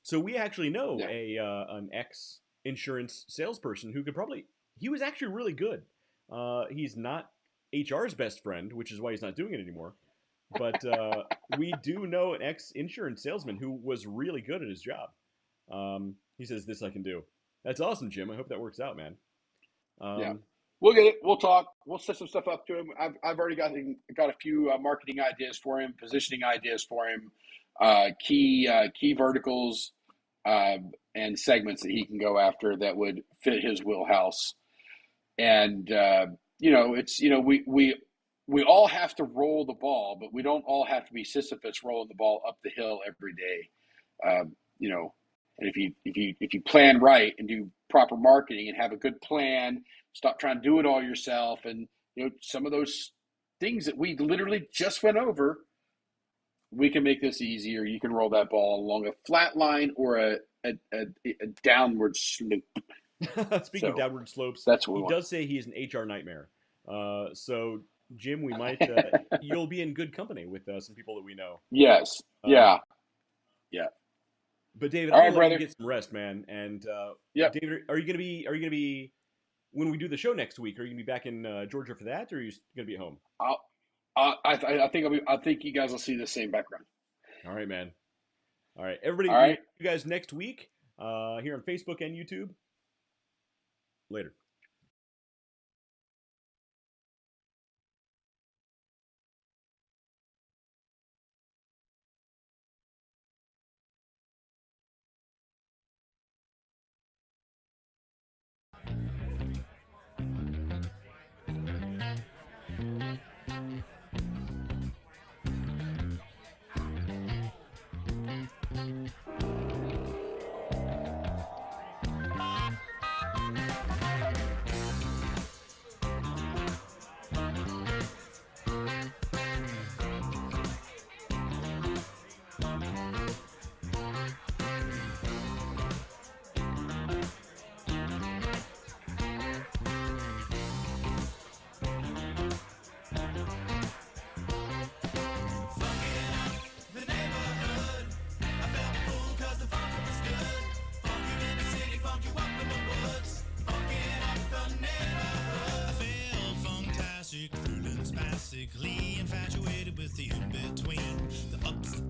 So we actually know Yeah. an ex insurance salesperson who could probably. He was actually really good. He's not HR's best friend, which is why he's not doing it anymore. But we do know an ex insurance salesman who was really good at his job. He says, "This I can do." That's awesome, Jim. I hope that works out, man. Yeah. We'll get it. We'll talk. We'll set some stuff up to him. I've already got a few marketing ideas for him, positioning ideas for him, key verticals, and segments that he can go after that would fit his wheelhouse. And we all have to roll the ball, but we don't all have to be Sisyphus rolling the ball up the hill every day. Um, you know, and if you plan right and do proper marketing and have a good plan, stop trying to do it all yourself, and some of those things that we literally just went over, we can make this easier. You can roll that ball along a flat line or a downward slope. Speaking of So downward slopes, that's what we he want. does say he's an HR nightmare. So Jim, we might you'll be in good company with some people that we know. Yes. Um, Yeah. Yeah. But David, All I'm right, gonna let you brother. get some rest, man. And Yep. David, are you gonna be when we do the show next week? Are you gonna be back in Georgia for that, or are you gonna be at home? I'll, I think you guys will see the same background. All right, man. All right, everybody. All We'll right. see you guys next week here on Facebook and YouTube. Later. The neighborhood. I felt full 'cause the funk was good. Funky in the city, funky up in the woods. Funkin' up the neighborhood. I felt funktastic, feeling spastically infatuated with the in-between. The ups,